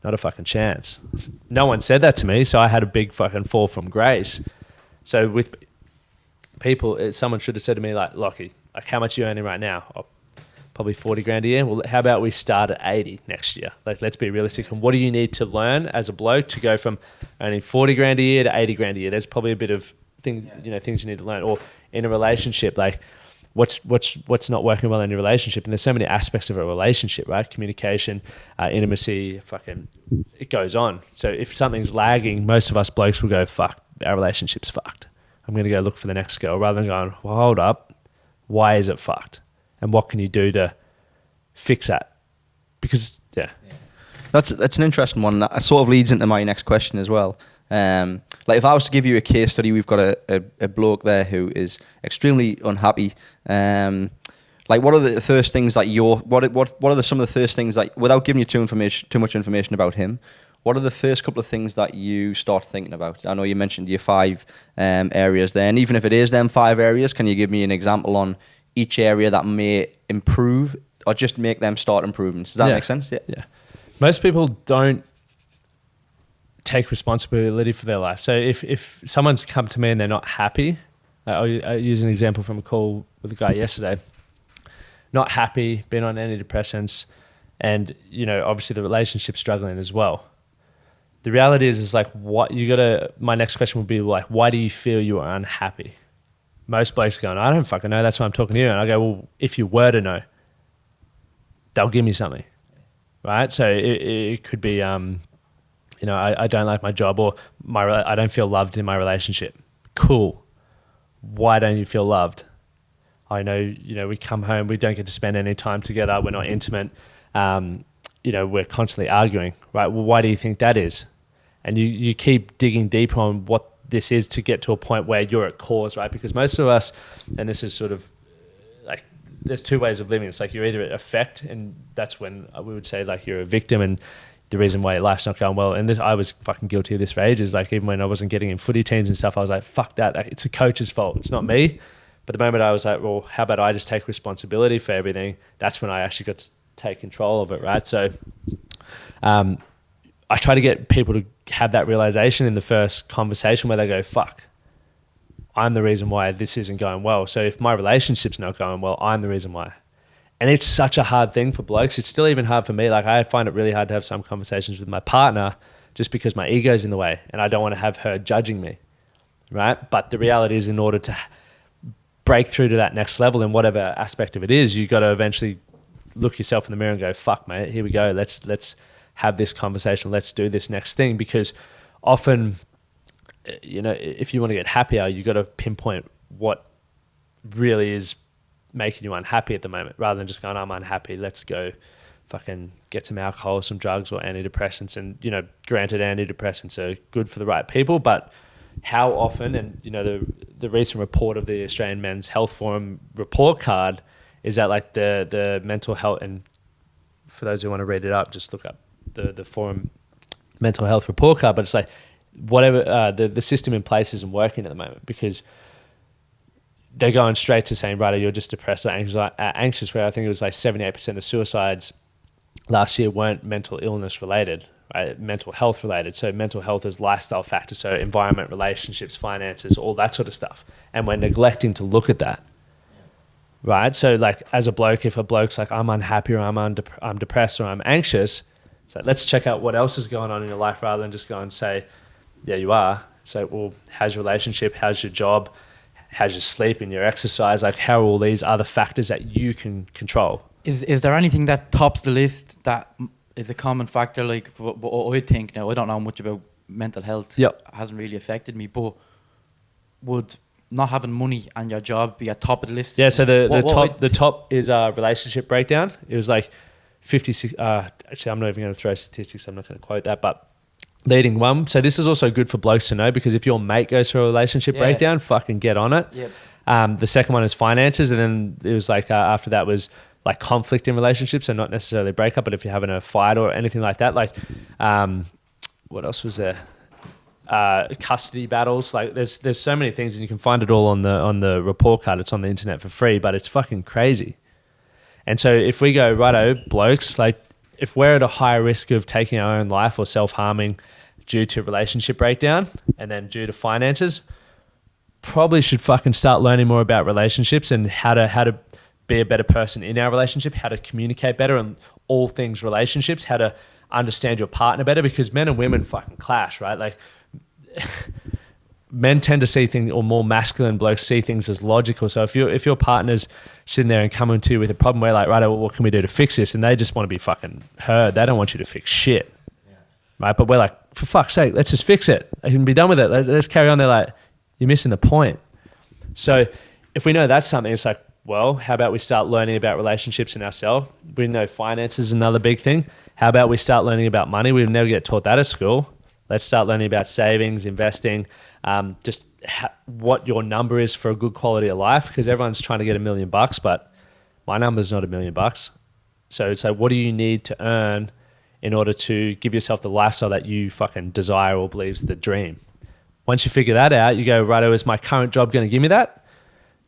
Not a fucking chance. No one said that to me, so I had a big fucking fall from grace. So with people, someone should have said to me like, Lockie, like how much are you earning right now? Oh, probably 40 grand a year. Well, how about we start at 80 next year? Like, let's be realistic. And what do you need to learn as a bloke to go from earning 40 grand a year to 80 grand a year? There's probably a bit of things you need to learn. Or in a relationship, like what's not working well in your relationship? And there's so many aspects of a relationship, right? Communication, intimacy, fucking, it goes on. So if something's lagging, most of us blokes will go, fuck, our relationship's fucked. I'm going to go look for the next girl, rather than going, well, hold up, why is it fucked? And what can you do to fix that? Because,
That's an interesting one. That sort of leads into my next question as well. Like if I was to give you a case study, we've got a bloke there who is extremely unhappy. Like what are the first things that some of the first things that, without giving you too much information about him, what are the first couple of things that you start thinking about? I know you mentioned your 5 areas there, and even if it is them 5 areas, can you give me an example on each area that may improve or just make them start improvements? Does that make sense?
Yeah. Most people don't take responsibility for their life. So if someone's come to me and they're not happy, I'll use an example from a call with a guy yesterday. Not happy, been on antidepressants, and obviously the relationship's struggling as well. The reality is like my next question would be like, why do you feel you are unhappy? Most blokes going, I don't fucking know, that's why I'm talking to you. And I go, well, if you were to know, they'll give me something, right? So it could be, I don't like my job, or I don't feel loved in my relationship. Cool. Why don't you feel loved? I know, we come home, we don't get to spend any time together, we're not intimate, we're constantly arguing, right? Well, why do you think that is? And you keep digging deeper on what this is to get to a point where you're at cause, right? Because most of us, and this is sort of like, there's 2 ways of living. It's like you're either at effect, and that's when we would say like you're a victim, and the reason why life's not going well. And this, I was fucking guilty of this for ages. Like even when I wasn't getting in footy teams and stuff, I was like, fuck that. Like, it's a coach's fault. It's not me. But the moment I was like, well, how about I just take responsibility for everything? That's when I actually got to take control of it, right? So I try to get people to have that realization in the first conversation where they go, fuck, I'm the reason why this isn't going well. So if my relationship's not going well, I'm the reason why. And it's such a hard thing for blokes. It's still even hard for me. Like I find it really hard to have some conversations with my partner just because my ego's in the way and I don't want to have her judging me, right? But the reality is, in order to break through to that next level in whatever aspect of it is, you got to eventually look yourself in the mirror and go, fuck, mate, here we go. Let's have this conversation. Let's do this next thing. Because often, if you want to get happier, you got to pinpoint what really is making you unhappy at the moment, rather than just going, I'm unhappy, let's go fucking get some alcohol, some drugs, or antidepressants. And granted, antidepressants are good for the right people, but how often, and the recent report of the Australian Men's Health Forum report card is that like the mental health, and for those who want to read it up, just look up the forum mental health report card. But it's like whatever the system in place isn't working at the moment, because they're going straight to saying, right, you're just depressed or anxious, where I think it was like 78% of suicides last year weren't mental illness related, right? Mental health related. So mental health is lifestyle factors, so environment, relationships, finances, all that sort of stuff. And we're neglecting to look at that, right? So like as a bloke, if a bloke's like, I'm unhappy, or I'm depressed, or I'm anxious, so let's check out what else is going on in your life, rather than just go and say, yeah, you are. So, well, how's your relationship? How's your job? How's your sleep and your exercise? Like, how are all these other factors that you can control?
Is there anything that tops the list that is a common factor? Like, what I think now, I don't know much about mental health.
Yep.
It hasn't really affected me, but would not having money and your job be at top of the list?
Yeah, so the top is relationship breakdown. It was like 56, actually I'm not even going to throw statistics, I'm not going to quote that, but leading one. So this is also good for blokes to know, because if your mate goes through a relationship breakdown, fucking get on it.
Yep.
The second one is finances, and then it was like after that was like conflict in relationships, so not necessarily breakup, but if you're having a fight or anything like that, like what else was there? Custody battles. Like there's so many things, and you can find it all on the report card. It's on the internet for free, but it's fucking crazy. And so if we go, righto, blokes, like if we're at a higher risk of taking our own life or self-harming due to relationship breakdown and then due to finances, probably should fucking start learning more about relationships and how to be a better person in our relationship, how to communicate better and all things relationships, how to understand your partner better, because men and women fucking clash, right? Like men tend to see things, or more masculine blokes see things as logical. So if your partner's sitting there and coming to you with a problem, we're like, right, well, what can we do to fix this? And they just want to be fucking heard. They don't want you to fix shit. Yeah. Right? But we're like, for fuck's sake, let's just fix it. I can be done with it. Let's carry on. They're like, you're missing the point. So if we know that's something, it's like, well, how about we start learning about relationships in ourselves? We know finances is another big thing. How about we start learning about money? We never get taught that at school. Let's start learning about savings, investing, what your number is for a good quality of life, because everyone's trying to get $1 million, but my number's not $1 million. So it's like, what do you need to earn in order to give yourself the lifestyle that you fucking desire or believes the dream? Once you figure that out, you go, righto, is my current job going to give me that?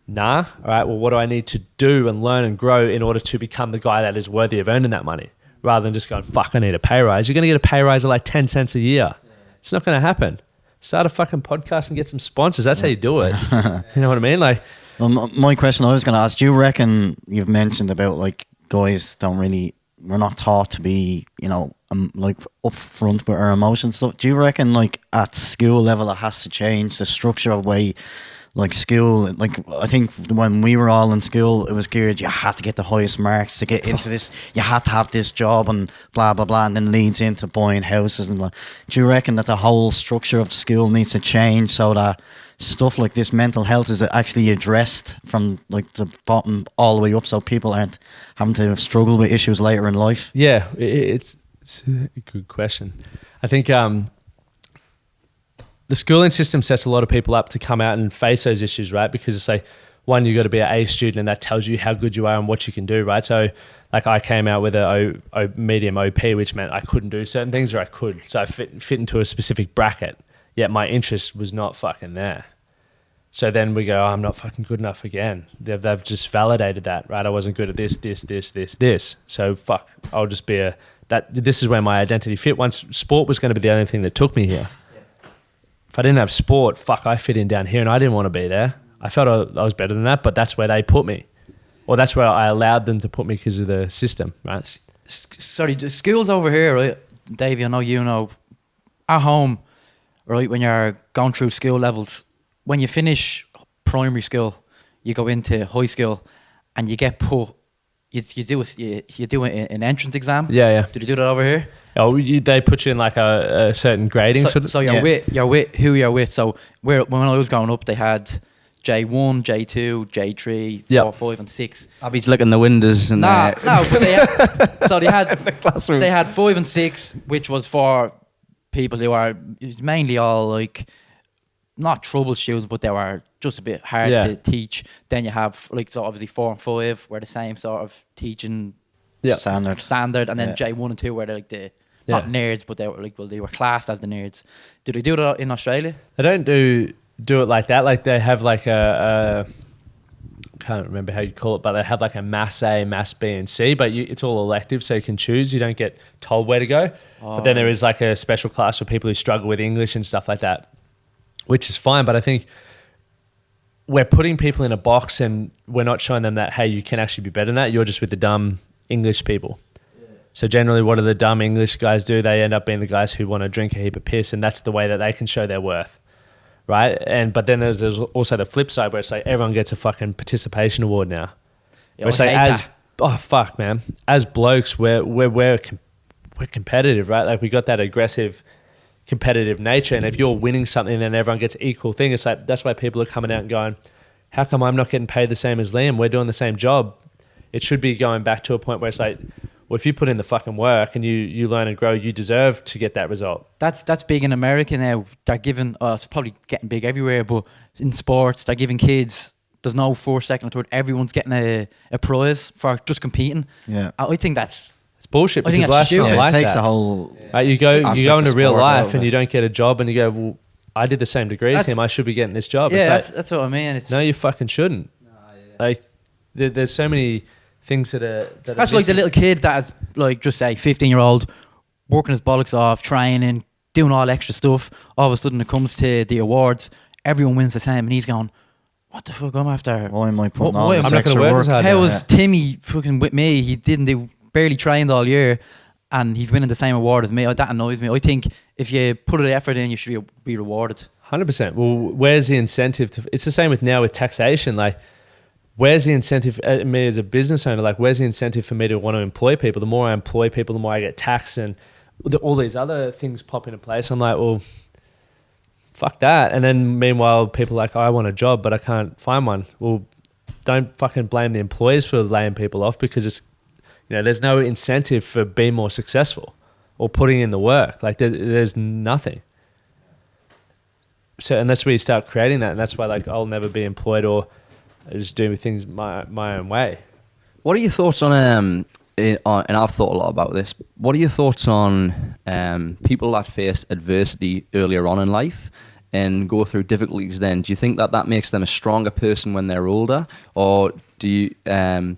Nah. All right, well, what do I need to do and learn and grow in order to become the guy that is worthy of earning that money? Rather than just going, fuck, I need a pay rise. You're going to get a pay rise of like 10 cents a year. It's not going to happen. Start a fucking podcast and get some sponsors. That's how you do it. You know what I mean? Like,
well, my question I was going to ask, do you reckon, you've mentioned about like guys we're not taught to be, like upfront with our emotions. So do you reckon like at school level it has to change the structure of way, like school, like I think when we were all in school, it was geared, you had to get the highest marks to get into this, you had to have this job and blah, blah, blah, and then leads into buying houses and like, do you reckon that the whole structure of school needs to change so that stuff like this mental health is actually addressed from like the bottom all the way up, so people aren't having to struggle with issues later in life?
Yeah, it's a good question. I think the schooling system sets a lot of people up to come out and face those issues, right? Because it's like, one, you got to be an A student, and that tells you how good you are and what you can do, right? So like I came out with a medium OP, which meant I couldn't do certain things, or I could. So I fit into a specific bracket, yet my interest was not fucking there. So then we go, oh, I'm not fucking good enough again. They've just validated that, right? I wasn't good at this. So fuck, I'll just be this is where my identity fit. Once sport was going to be the only thing that took me here. If I didn't have sport, fuck, I fit in down here and I didn't want to be there. I felt I was better than that, but that's where they put me. Or that's where I allowed them to put me because of the system, right?
Sorry, the schools over here, right? Davey, I know you know, at home, right, when you're going through school levels, when you finish primary school, you go into high school and you get put, you do an entrance exam.
Yeah.
Did you do that over here?
Oh, they put you in like a certain grading.
So you're with who you're with. So when I was growing up, they had J1, J2, J3, 4, 5, and 6.
Abby's looking the windows and
but they had
the classroom.
They had 5 and 6, which was for people who are mainly all like not troubleshooters, but they were just a bit hard to teach. Then you have like, so obviously 4 and 5 were the same sort of teaching standard, and then J1 and 2 were like not nerds, but they were like, well, they were classed as the nerds. Do they do that in Australia?
They don't do it like that. Like they have like a can't remember how you call it, but they have like a mass A, mass B, and C. But it's all elective, so you can choose. You don't get told where to go. But then there is like a special class for people who struggle with English and stuff like that, which is fine. But I think we're putting people in a box, and we're not showing them that, hey, you can actually be better than that. You're just with the dumb English people. So generally, what do the dumb English guys do? They end up being the guys who want to drink a heap of piss, and that's the way that they can show their worth, right? But then there's also the flip side where it's like everyone gets a fucking participation award now.
Yeah, it's like
oh fuck, man, as blokes, we're competitive, right? Like we got that aggressive, competitive nature, and if you're winning something, then everyone gets equal thing. It's like that's why people are coming out and going, how come I'm not getting paid the same as Liam? We're doing the same job. It should be going back to a point where it's like, well, if you put in the fucking work and you learn and grow, you deserve to get that result.
That's big in America now. They're giving, it's probably getting big everywhere, but in sports, they're giving kids, there's no first, second, or third. Everyone's getting a prize for just competing.
Yeah.
I think it's
bullshit.
I think
because
that's stupid.
not like
it takes
that.
a whole.
Right, you go into real life and
you
you don't get a job, and you go, well, I did the same degree as him. I should be getting this job.
Yeah,
it's like,
that's what I mean.
no, you fucking shouldn't. Like, there's so many things that are
That's like the little kid that's like, just say 15-year-old, working his bollocks off, training, doing all extra stuff. All of a sudden it comes to the awards, everyone wins the same, and he's going, what the fuck, I'm after.
Why am I putting all
why
this
I'm not gonna
extra
work
work?
as hard.
How was Timmy fucking with me? He didn't do, barely trained all year, and he's winning the same award as me. That annoys me. I think if you put an effort in, you should be rewarded.
100%. Well, where's the incentive to? It's the same with now with taxation. Like, where's the incentive? Me as a business owner, like, where's the incentive for me to want to employ people? The more I employ people, the more I get taxed, and all these other things pop into place. I'm like, well, fuck that. And then meanwhile, people are like, oh, I want a job, but I can't find one. Well, don't fucking blame the employers for laying people off, because it's, there's no incentive for being more successful or putting in the work. Like, there's nothing. So, and that's where you start creating that, and that's why, like, I'll never be employed or just doing things my own way.
What are your thoughts on and I've thought a lot about this. What are your thoughts on people that face adversity earlier on in life and go through difficulties then? Do you think that makes them a stronger person when they're older? Or do you do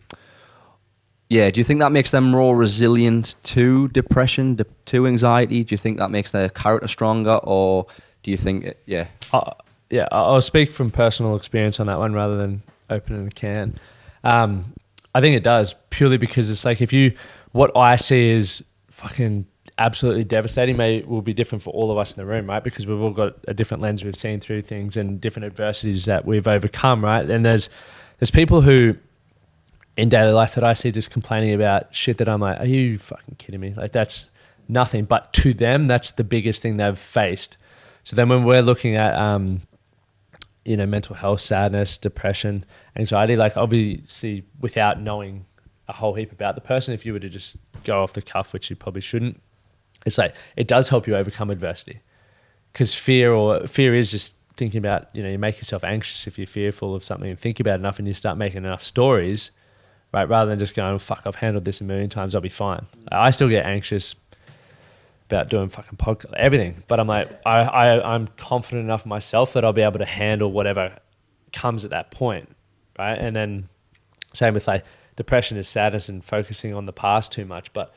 you think that makes them more resilient to depression, to anxiety? Do you think that makes their character stronger? Or do you think,
I'll speak from personal experience on that one rather than opening a can. I think it does, purely because it's like, what I see is fucking absolutely devastating will be different for all of us in the room, right? Because we've all got a different lens we've seen through things and different adversities that we've overcome, right? And there's people who in daily life that I see just complaining about shit that I'm like, are you fucking kidding me? Like, that's nothing. But to them, that's the biggest thing they've faced. So then when we're looking at, mental health, sadness, depression, anxiety, like, obviously without knowing a whole heap about the person, if you were to just go off the cuff, which you probably shouldn't, it's like, it does help you overcome adversity. Because fear is just thinking about, you make yourself anxious if you're fearful of something, and think about it enough and you start making enough stories, right? Rather than just going, fuck, I've handled this a million times, I'll be fine. I still get anxious about doing fucking podcast, everything. But I'm like, I'm confident enough in myself that I'll be able to handle whatever comes at that point, right? And then same with, like, depression is sadness and focusing on the past too much. But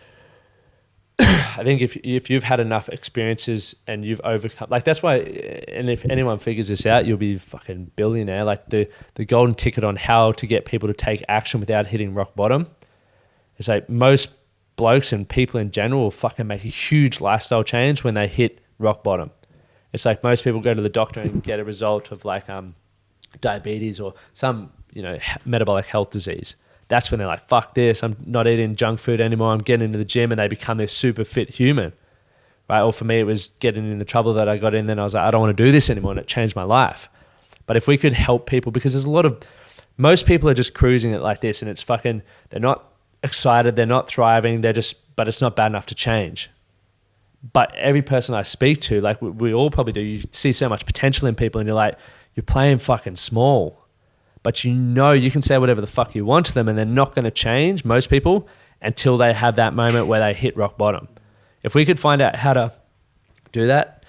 I think if you've had enough experiences and you've overcome, like, that's why, and if anyone figures this out, you'll be fucking billionaire. Like, the golden ticket on how to get people to take action without hitting rock bottom. It's like, most blokes and people in general will fucking make a huge lifestyle change when they hit rock bottom. It's like, most people go to the doctor and get a result of, like, diabetes or some, metabolic health disease. That's when they're like, fuck this, I'm not eating junk food anymore, I'm getting into the gym, and they become this super fit human, right? Or for me, it was getting in the trouble that I got in, then I was like, I don't want to do this anymore, and it changed my life. But if we could help people, because most people are just cruising it like this, and it's fucking, they're not excited, they're not thriving, but it's not bad enough to change. But every person I speak to, like, we all probably do, you see so much potential in people, and you're like, you're playing fucking small. But you can say whatever the fuck you want to them, and they're not going to change, most people, until they have that moment where they hit rock bottom. If we could find out how to do that,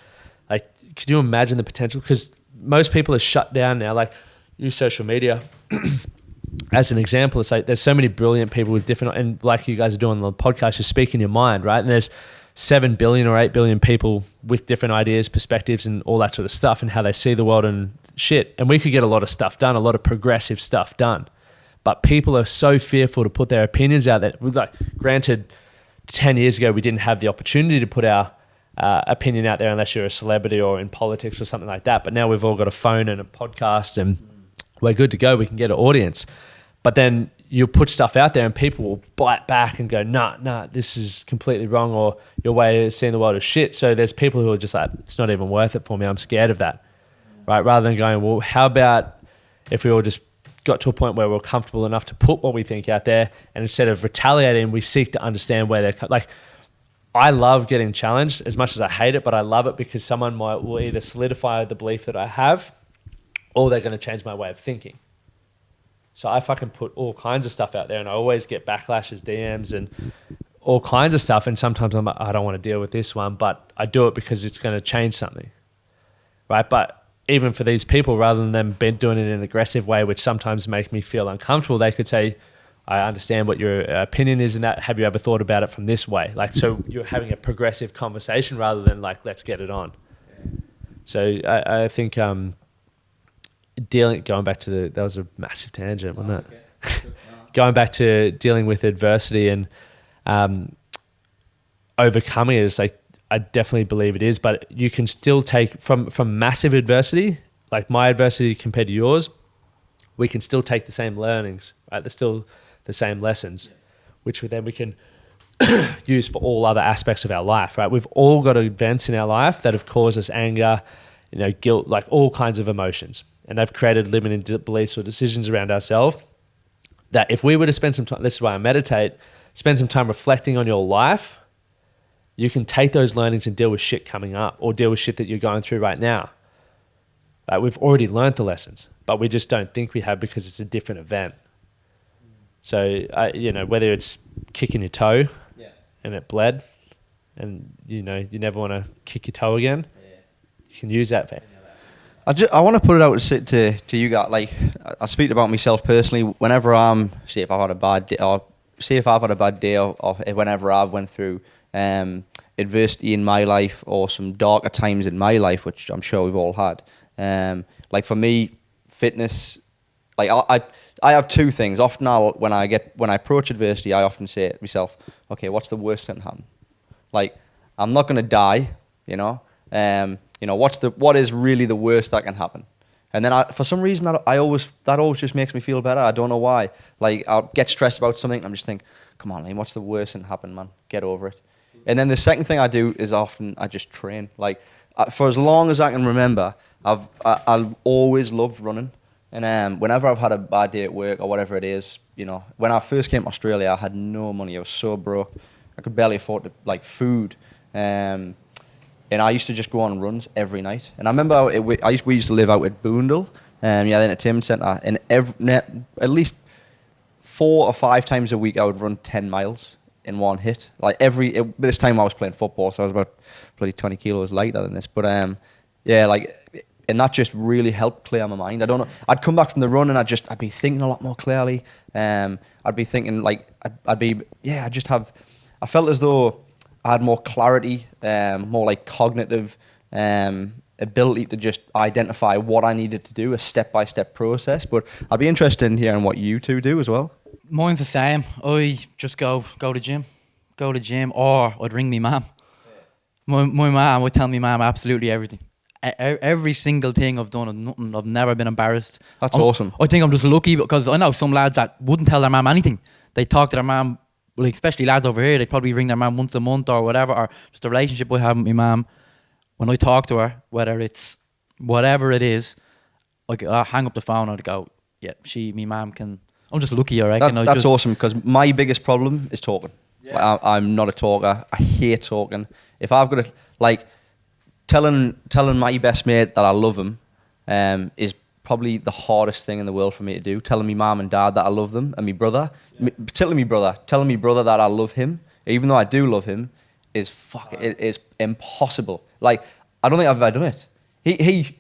like, could you imagine the potential? Because most people are shut down now, like, use social media as an example. It's like, there's so many brilliant people with different, and like you guys are doing on the podcast, you're speaking your mind, right? And there's 7 billion or 8 billion people with different ideas, perspectives, and all that sort of stuff, and how they see the world and shit. And we could get a lot of stuff done, a lot of progressive stuff done. But people are so fearful to put their opinions out that, like, granted, 10 years ago, we didn't have the opportunity to put our opinion out there unless you're a celebrity or in politics or something like that. But now we've all got a phone and a podcast, and we're good to go. We can get an audience. But then you put stuff out there and people will bite back and go, nah, this is completely wrong, or your way of seeing the world is shit. So there's people who are just like, it's not even worth it for me, I'm scared of that, right? Rather than going, well, how about if we all just got to a point where we're comfortable enough to put what we think out there, and instead of retaliating, we seek to understand where they're, like, I love getting challenged as much as I hate it, but I love it because someone will either solidify the belief that I have, or they're going to change my way of thinking. So I fucking put all kinds of stuff out there, and I always get backlashes, DMs, and all kinds of stuff. And sometimes I'm like, I don't want to deal with this one, but I do it because it's going to change something, right? But even for these people, rather than them doing it in an aggressive way, which sometimes make me feel uncomfortable, they could say, I understand what your opinion is in that. Have you ever thought about it from this way? Like, so you're having a progressive conversation rather than like, let's get it on. So I think going back to that was a massive tangent, wasn't it? Okay. Going back to dealing with adversity and overcoming it is like, I definitely believe it is, but you can still take from massive adversity, like my adversity compared to yours, we can still take the same learnings, right? They're still the same lessons, which then we can use for all other aspects of our life, right? We've all got events in our life that have caused us anger, guilt, like all kinds of emotions. And they've created limiting beliefs or decisions around ourselves that if we were to spend some time, this is why I meditate, spend some time reflecting on your life, you can take those learnings and deal with shit coming up or deal with shit that you're going through right now. We've already learned the lessons, but we just don't think we have because it's a different event. So, whether it's kicking your toe and it bled and, you never want to kick your toe again, you can use that for
I want to put it out to you guys. Like, I speak about myself personally. Whenever if I've had a bad day, or whenever I've went through adversity in my life or some darker times in my life, which I'm sure we've all had. Like for me, fitness, like I have two things. Often when I approach adversity, I often say to myself, okay, what's the worst that can happen? Like, I'm not going to die, what is really the worst that can happen? And then for some reason that always just makes me feel better. I don't know why. Like, I'll get stressed about something and I'm just think, come on, Liam, what's the worst that can happen, man? Get over it. And then the second thing I do is often I just train. Like, for as long as I can remember, I've always loved running. And whenever I've had a bad day at work or whatever it is, when I first came to Australia, I had no money. I was so broke. I could barely afford food. And I used to just go on runs every night. And I remember we used to live out at Boondall, the entertainment centre. And at least 4 or 5 times a week, I would run 10 miles in one hit. Like this time I was playing football, so I was about bloody 20 kilos lighter than this. But and that just really helped clear my mind. I don't know. I'd come back from the run and I'd be thinking a lot more clearly. I'd be thinking I felt as though I had more clarity, more like cognitive ability to just identify what I needed to do, a step-by-step process. But I'd be interested in hearing what you two do as well.
Mine's the same. I just go to gym, or I'd ring me mum. My mum would tell me mum absolutely everything. Every single thing I've done, nothing. I've never been embarrassed.
That's awesome.
I think I'm just lucky because I know some lads that wouldn't tell their mum anything. They talk to their mum, like especially lads over here. They'd probably ring their mum once a month or whatever, or just the relationship I have with my mum. When I talk to her, whether it's whatever it is, I hang up the phone and I'd go, yeah, my mum can. I'm just lucky, I reckon.
That's awesome because my biggest problem is talking. Yeah. I'm not a talker. I hate talking. If I've got to telling my best mate that I love him is probably the hardest thing in the world for me to do. Telling me mum and dad that I love them, and my brother, telling me brother that I love him, even though I do love him, it is impossible. Like, I don't think I've ever done it.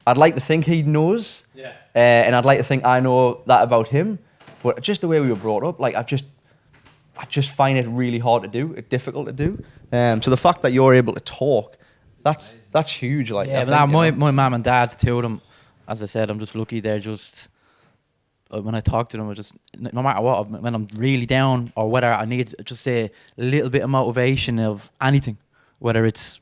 I'd like to think he knows, and I'd like to think I know that about him, but just the way we were brought up, like I just find it really hard to do, difficult to do. So the fact that you're able to talk, that's huge. Like,
yeah, but my mum and dad, the two of them, as I said, I'm just lucky. They're just, when I talk to them, I just, no matter what, when I'm really down or whether I need just a little bit of motivation of anything, whether it's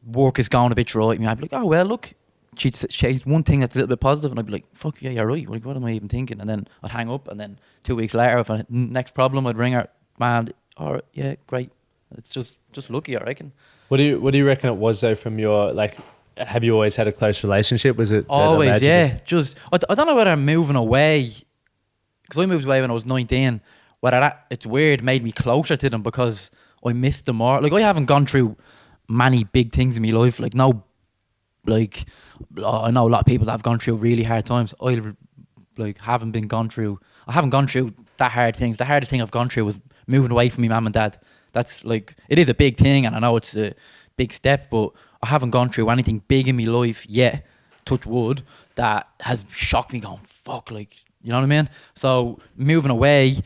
work is going a bit dry, I'd be like, oh well, look, she'd say one thing that's a little bit positive, and I'd be like, fuck yeah, you're right. Like, what am I even thinking? And then I'd hang up, and then 2 weeks later, if I next problem, I'd ring her, mum. All right, yeah, great. It's just lucky, I reckon.
What do you reckon it was though from your, like, have you always had a close relationship? Was it
always? Yeah, just I don't know whether I'm moving away, because I moved away when I was 19. Whether that, it's weird, made me closer to them because I missed them more. Like, I haven't gone through many big things in my life. Like, no, like, I know a lot of people that have gone through really hard times. I haven't gone through that hard things. The hardest thing I've gone through was moving away from my mum and dad. That's like, it is a big thing, and I know it's a big step, but I haven't gone through anything big in my life yet, touch wood, that has shocked me going, fuck, like, You know what I mean? So moving away,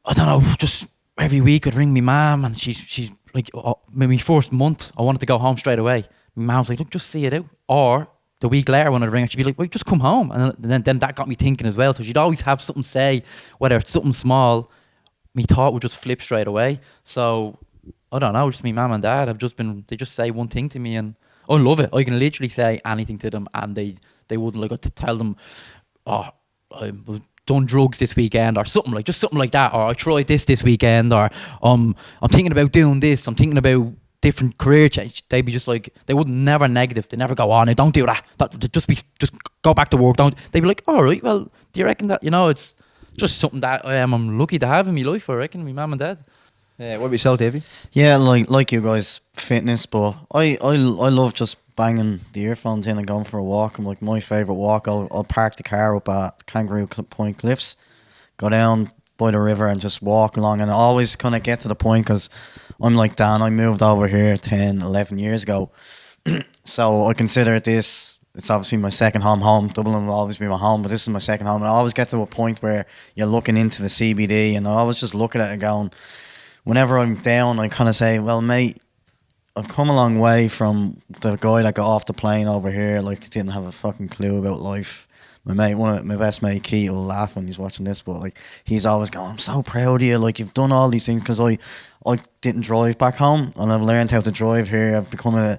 I don't know, just every week I'd ring my mum, and she's like, my first month, I wanted to go home straight away. My mum was like, look, just see it out. Or the week later when I'd ring her, she'd be like, well, just come home. And then that got me thinking as well. So she'd always have something to say, whether it's something small, me thought would just flip straight away. So I don't know, just my mum and dad they just say one thing to me, and I love it. I can literally say anything to them, and they wouldn't like to tell them, oh, I done drugs this weekend, or something like that, or I tried this weekend, or I'm thinking about doing this, I'm thinking about different career change. They'd be just like, they would never negative. They never go, oh no, don't do that. Just go back to work. Don't. They'd be like, all right, well, do you reckon that, it's just something that I'm lucky to have in my life, I reckon, my mum and dad.
Yeah, what about yourself, Davey?
Yeah, like you guys, fitness, but I love just banging the earphones in and going for a walk. I'm like, my favourite walk, I'll park the car up at Kangaroo Point Cliffs, go down by the river and just walk along, and I always kind of get to the point, because I'm like Dan, I moved over here 10, 11 years ago, so I consider this, it's obviously my second home. Dublin will always be my home, but this is my second home, and I always get to a point where you're looking into the CBD, and I always just look at it and going, whenever I'm down, I kind of say, well, mate, I've come a long way from the guy that got off the plane over here, like, didn't have a fucking clue about life. My best mate, Keith, will laugh when he's watching this, but like, he's always going, I'm so proud of you, like, you've done all these things, because I didn't drive back home, and I've learned how to drive here. I've become a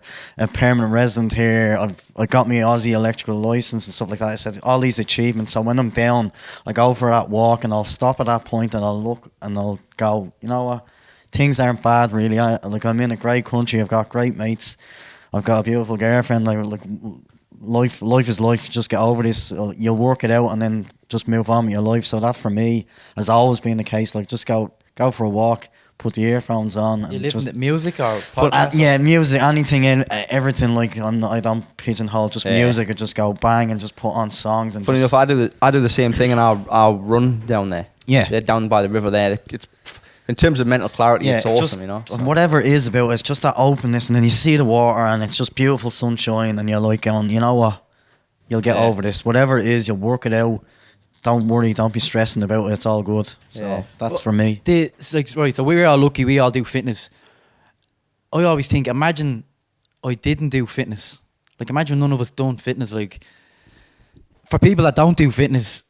permanent resident here. I got my Aussie electrical license and stuff like that. I said all these achievements. So when I'm down, I go for that walk, and I'll stop at that point, and I'll look, and I'll go, you know what? Things aren't bad, really. I'm in a great country. I've got great mates. I've got a beautiful girlfriend. Like life is life. Just get over this. You'll work it out, and then just move on with your life. So that for me has always been the case. Like, just go for a walk, put the earphones on.
You
and
listen
just,
to music or podcast?
yeah, music, anything, everything. Like, I don't pigeonhole. Just music. I just go bang and just put on songs. And
funny enough, I do the same thing, and I'll run down there.
Yeah,
they're down by the river there. It's, in terms of mental clarity, it's awesome, So.
Whatever it is about, it's just that openness, and then you see the water, and it's just beautiful sunshine, and you're like going, you know what, you'll get over this. Whatever it is, you'll work it out. Don't worry, don't be stressing about it. It's all good. So that's for me.
So we're all lucky. We all do fitness. I always think, imagine I didn't do fitness. Like, imagine none of us done fitness. Like, for people that don't do fitness,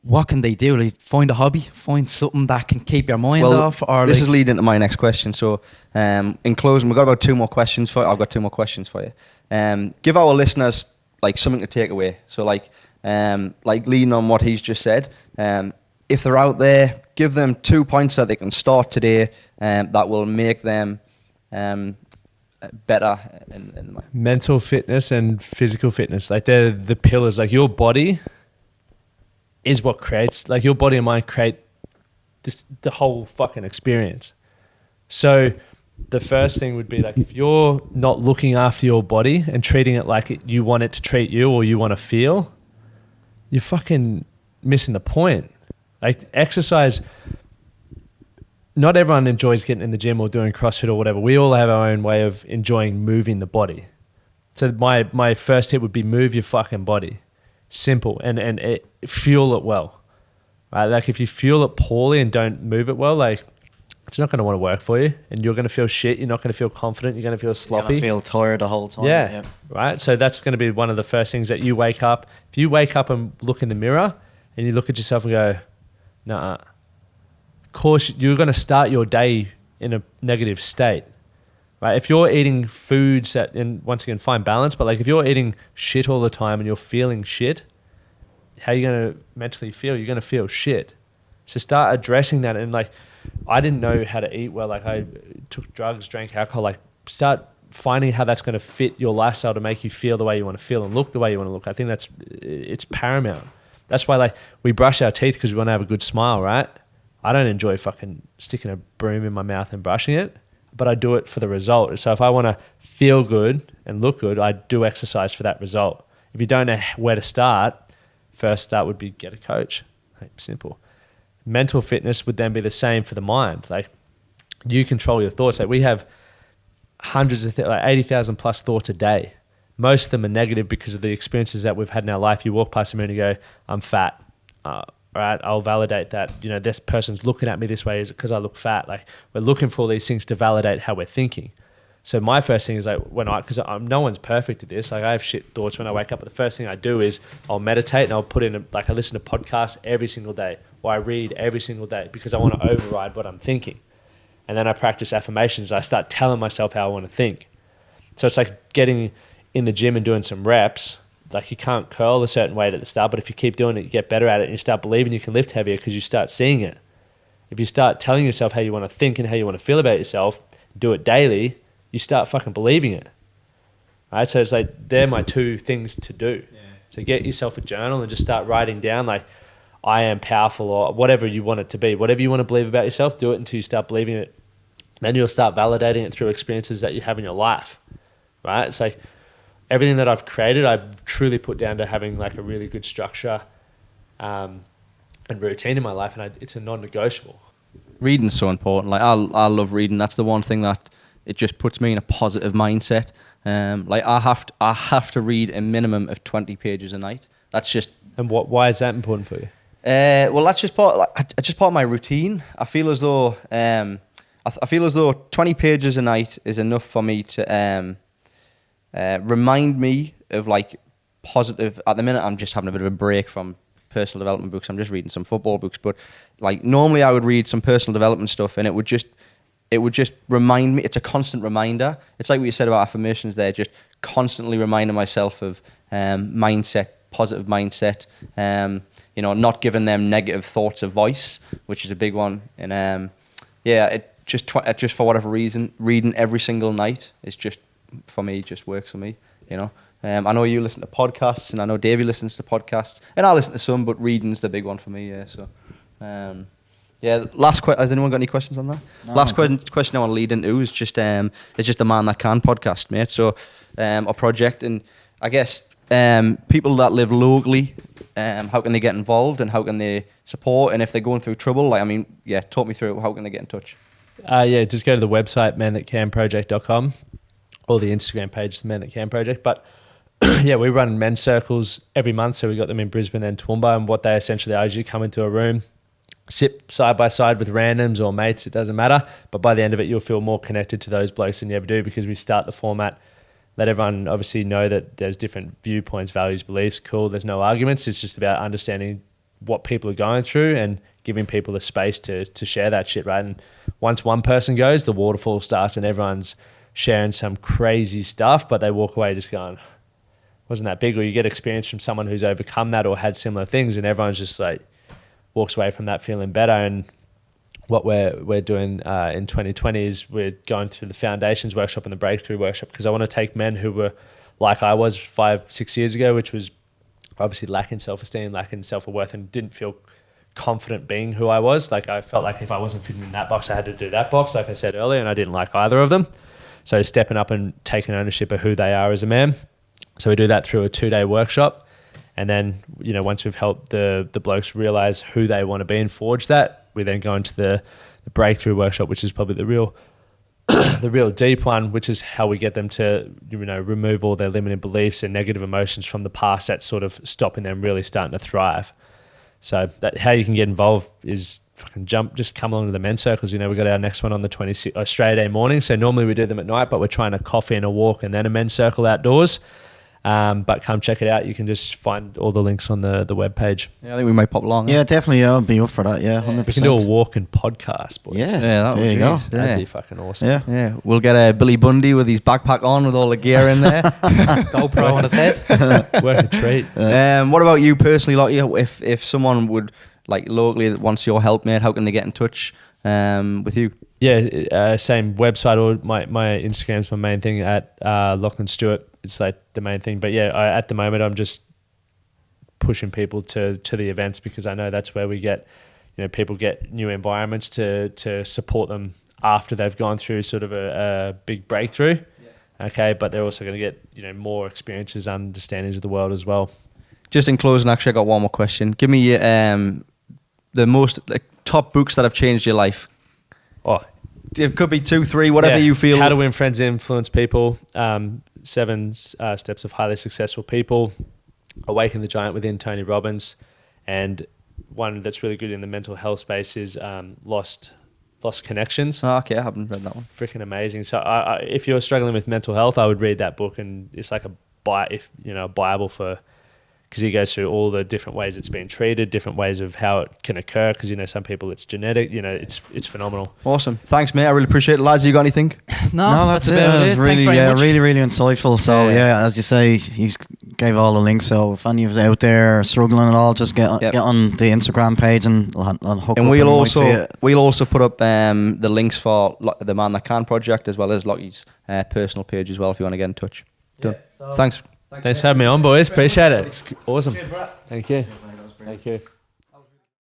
what can they do? Like, find a hobby, find something that can keep your mind off. Or
this is leading into my next question. So, in closing, we've got about 2 more questions for you. I've got 2 more questions for you. Give our listeners like something to take away. So, like leading on what he's just said. If they're out there, give them 2 points that they can start today, that will make them better in
mental fitness and physical fitness. Like, they're the pillars. Like, your body is what creates, like, your body and mind create the whole fucking experience. So the first thing would be, like, if you're not looking after your body and treating it like you want it to treat you, or you want to feel, you're fucking missing the point. Like, exercise, not everyone enjoys getting in the gym or doing CrossFit or whatever. We all have our own way of enjoying moving the body. So my first tip would be, move your fucking body. Simple, and fuel it well, right? Like, if you fuel it poorly and don't move it well, like, it's not going to want to work for you, and you're going to feel shit. You're not going to feel confident. You're going to feel sloppy.
You're going to feel tired the whole time.
Yeah, right? So that's going to be one of the first things that you wake up. If you wake up and look in the mirror and you look at yourself and go, nah, of course, you're going to start your day in a negative state. Right? If you're eating foods that, and once again, find balance, but like, if you're eating shit all the time and you're feeling shit, how are you going to mentally feel? You're going to feel shit. So start addressing that. And like, I didn't know how to eat well. Like, I took drugs, drank alcohol. Like, start finding how that's going to fit your lifestyle to make you feel the way you want to feel and look the way you want to look. I think it's paramount. That's why, like, we brush our teeth because we want to have a good smile, right? I don't enjoy fucking sticking a broom in my mouth and brushing it, but I do it for the result. So if I want to feel good and look good, I do exercise for that result. If you don't know where to start, first start would be get a coach. Like, simple. Mental fitness would then be the same for the mind. Like, you control your thoughts. Like, we have hundreds of, like 80,000 plus thoughts a day. Most of them are negative because of the experiences that we've had in our life. You walk past a mirror and you go, I'm fat. all right, I'll validate that, you know, this person's looking at me this way. Is it because I look fat? Like, we're looking for all these things to validate how we're thinking. So my first thing is like, because no one's perfect at this. Like, I have shit thoughts when I wake up, but the first thing I do is I'll meditate and I'll put in, I listen to podcasts every single day, or I read every single day, because I want to override what I'm thinking. And then I practice affirmations. I start telling myself how I want to think. So it's like getting in the gym and doing some reps. Like, you can't curl a certain weight at the start, but if you keep doing it, you get better at it, and you start believing you can lift heavier because you start seeing it. If you start telling yourself how you want to think and how you want to feel about yourself, do it daily, you start fucking believing it. Right? So it's like, they're my two things to do. Yeah. So get yourself a journal and just start writing down, like, I am powerful, or whatever you want it to be. Whatever you want to believe about yourself, do it until you start believing it. Then you'll start validating it through experiences that you have in your life. Right? It's like, everything that I've created, I've truly put down to having like a really good structure and routine in my life, and it's a non-negotiable.
Reading's so important. Like, I love reading. That's the one thing that it just puts me in a positive mindset. Like, I have to read a minimum of 20 pages a night. That's just.
And why is that important for you?
Well, that's just part of my routine. I feel as though 20 pages a night is enough for me to remind me of like positive. At the minute, I'm just having a bit of a break from personal development books. I'm just reading some football books, but like, normally I would read some personal development stuff, and it would just remind me. It's a constant reminder. It's like what you said about affirmations there, just constantly reminding myself of mindset, positive mindset, you know, not giving them negative thoughts a voice, which is a big one. And it just for whatever reason, reading every single night is just, for me, just works for me, you know. I know you listen to podcasts, and I know Davey listens to podcasts, and I listen to some, but reading's the big one for me, yeah. So, last question. Has anyone got any questions on that? No, last question I want to lead into is just the Man That Can podcast, mate. So, a project, and I guess people that live locally, how can they get involved, and how can they support, and if they're going through trouble, like, I mean, yeah, talk me through it. How can they get in touch?
Just go to the website, manthatcanproject.com. Or the Instagram page, the Man That Can Project. But yeah, we run men's circles every month. So we got them in Brisbane and Toowoomba. And what they essentially are is you come into a room, sit side by side with randoms or mates, it doesn't matter. But by the end of it, you'll feel more connected to those blokes than you ever do, because we start the format, let everyone obviously know that there's different viewpoints, values, beliefs. Cool, there's no arguments. It's just about understanding what people are going through and giving people the space to share that shit, right? And once one person goes, the waterfall starts, and everyone's sharing some crazy stuff, but they walk away just going, wasn't that big? Or you get experience from someone who's overcome that or had similar things, and everyone's just like walks away from that feeling better. And what we're doing in 2020 is we're going through the foundations workshop and the breakthrough workshop, because I want to take men who were like I was 5-6 years ago, which was obviously lacking self-esteem, lacking self-worth, and didn't feel confident being who I was. Like, I felt like if I wasn't fitting in that box, I had to do that box, like I said earlier, and I didn't like either of them. So stepping up and taking ownership of who they are as a man. So we do that through a 2-day workshop. And then, you know, once we've helped the blokes realize who they want to be and forge that, we then go into the breakthrough workshop, which is probably the real deep one, which is how we get them to, you know, remove all their limiting beliefs and negative emotions from the past that's sort of stopping them really starting to thrive. So that how you can get involved is fucking just come along to the men's circles. You know, we got our next one on the 26th, Australia Day morning. So normally we do them at night, but we're trying a coffee and a walk and then a men's circle outdoors. But come check it out. You can just find all the links on the webpage.
Yeah, I think we might pop along.
Yeah, definitely. I'll be up for that. Yeah, 100%.
We can do a walk and podcast, boys.
Yeah,
there you go.
That'd be fucking awesome.
Yeah. We'll get a Billy Bundy with his backpack on with all the gear in there.
GoPro on his head.
Worth a treat.
What about you personally, Lottie? If someone would, like, locally that wants your help, mate, how can they get in touch with you?
Yeah, same website, or my Instagram's my main thing at Lachlan Stewart. It's like the main thing. But yeah, at the moment I'm just pushing people to the events, because I know that's where we get, you know, people get new environments to support them after they've gone through sort of a big breakthrough. Yeah. Okay, but they're also going to get, you know, more experiences, understandings of the world as well. Just
in closing, actually, I got one more question. Give me the most top books that have changed your life.
Oh,
it could be 2, 3, whatever you feel.
How to Win Friends and Influence People, 7 Steps of Highly Successful People, Awaken the Giant Within, Tony Robbins, and one that's really good in the mental health space is Lost Connections.
Oh, okay, I haven't read that one.
Freaking amazing. So if you're struggling with mental health, I would read that book, and it's like a Bible for, because he goes through all the different ways it's been treated, different ways of how it can occur, because some people it's genetic. It's phenomenal.
Awesome. Thanks, mate. I really appreciate it. Lads, you got anything?
No, that's it. It was really, really insightful. So as you say, you gave all the links. So if any of you out there struggling at all, just get on the Instagram page and hook
and
up.
We'll also put up the links for the Man That Can project, as well as Lockie's personal page as well, if you want to get in touch. Done. Thanks.
Thanks for having me on, boys. Appreciate it. It's awesome. Thank you. Thank you.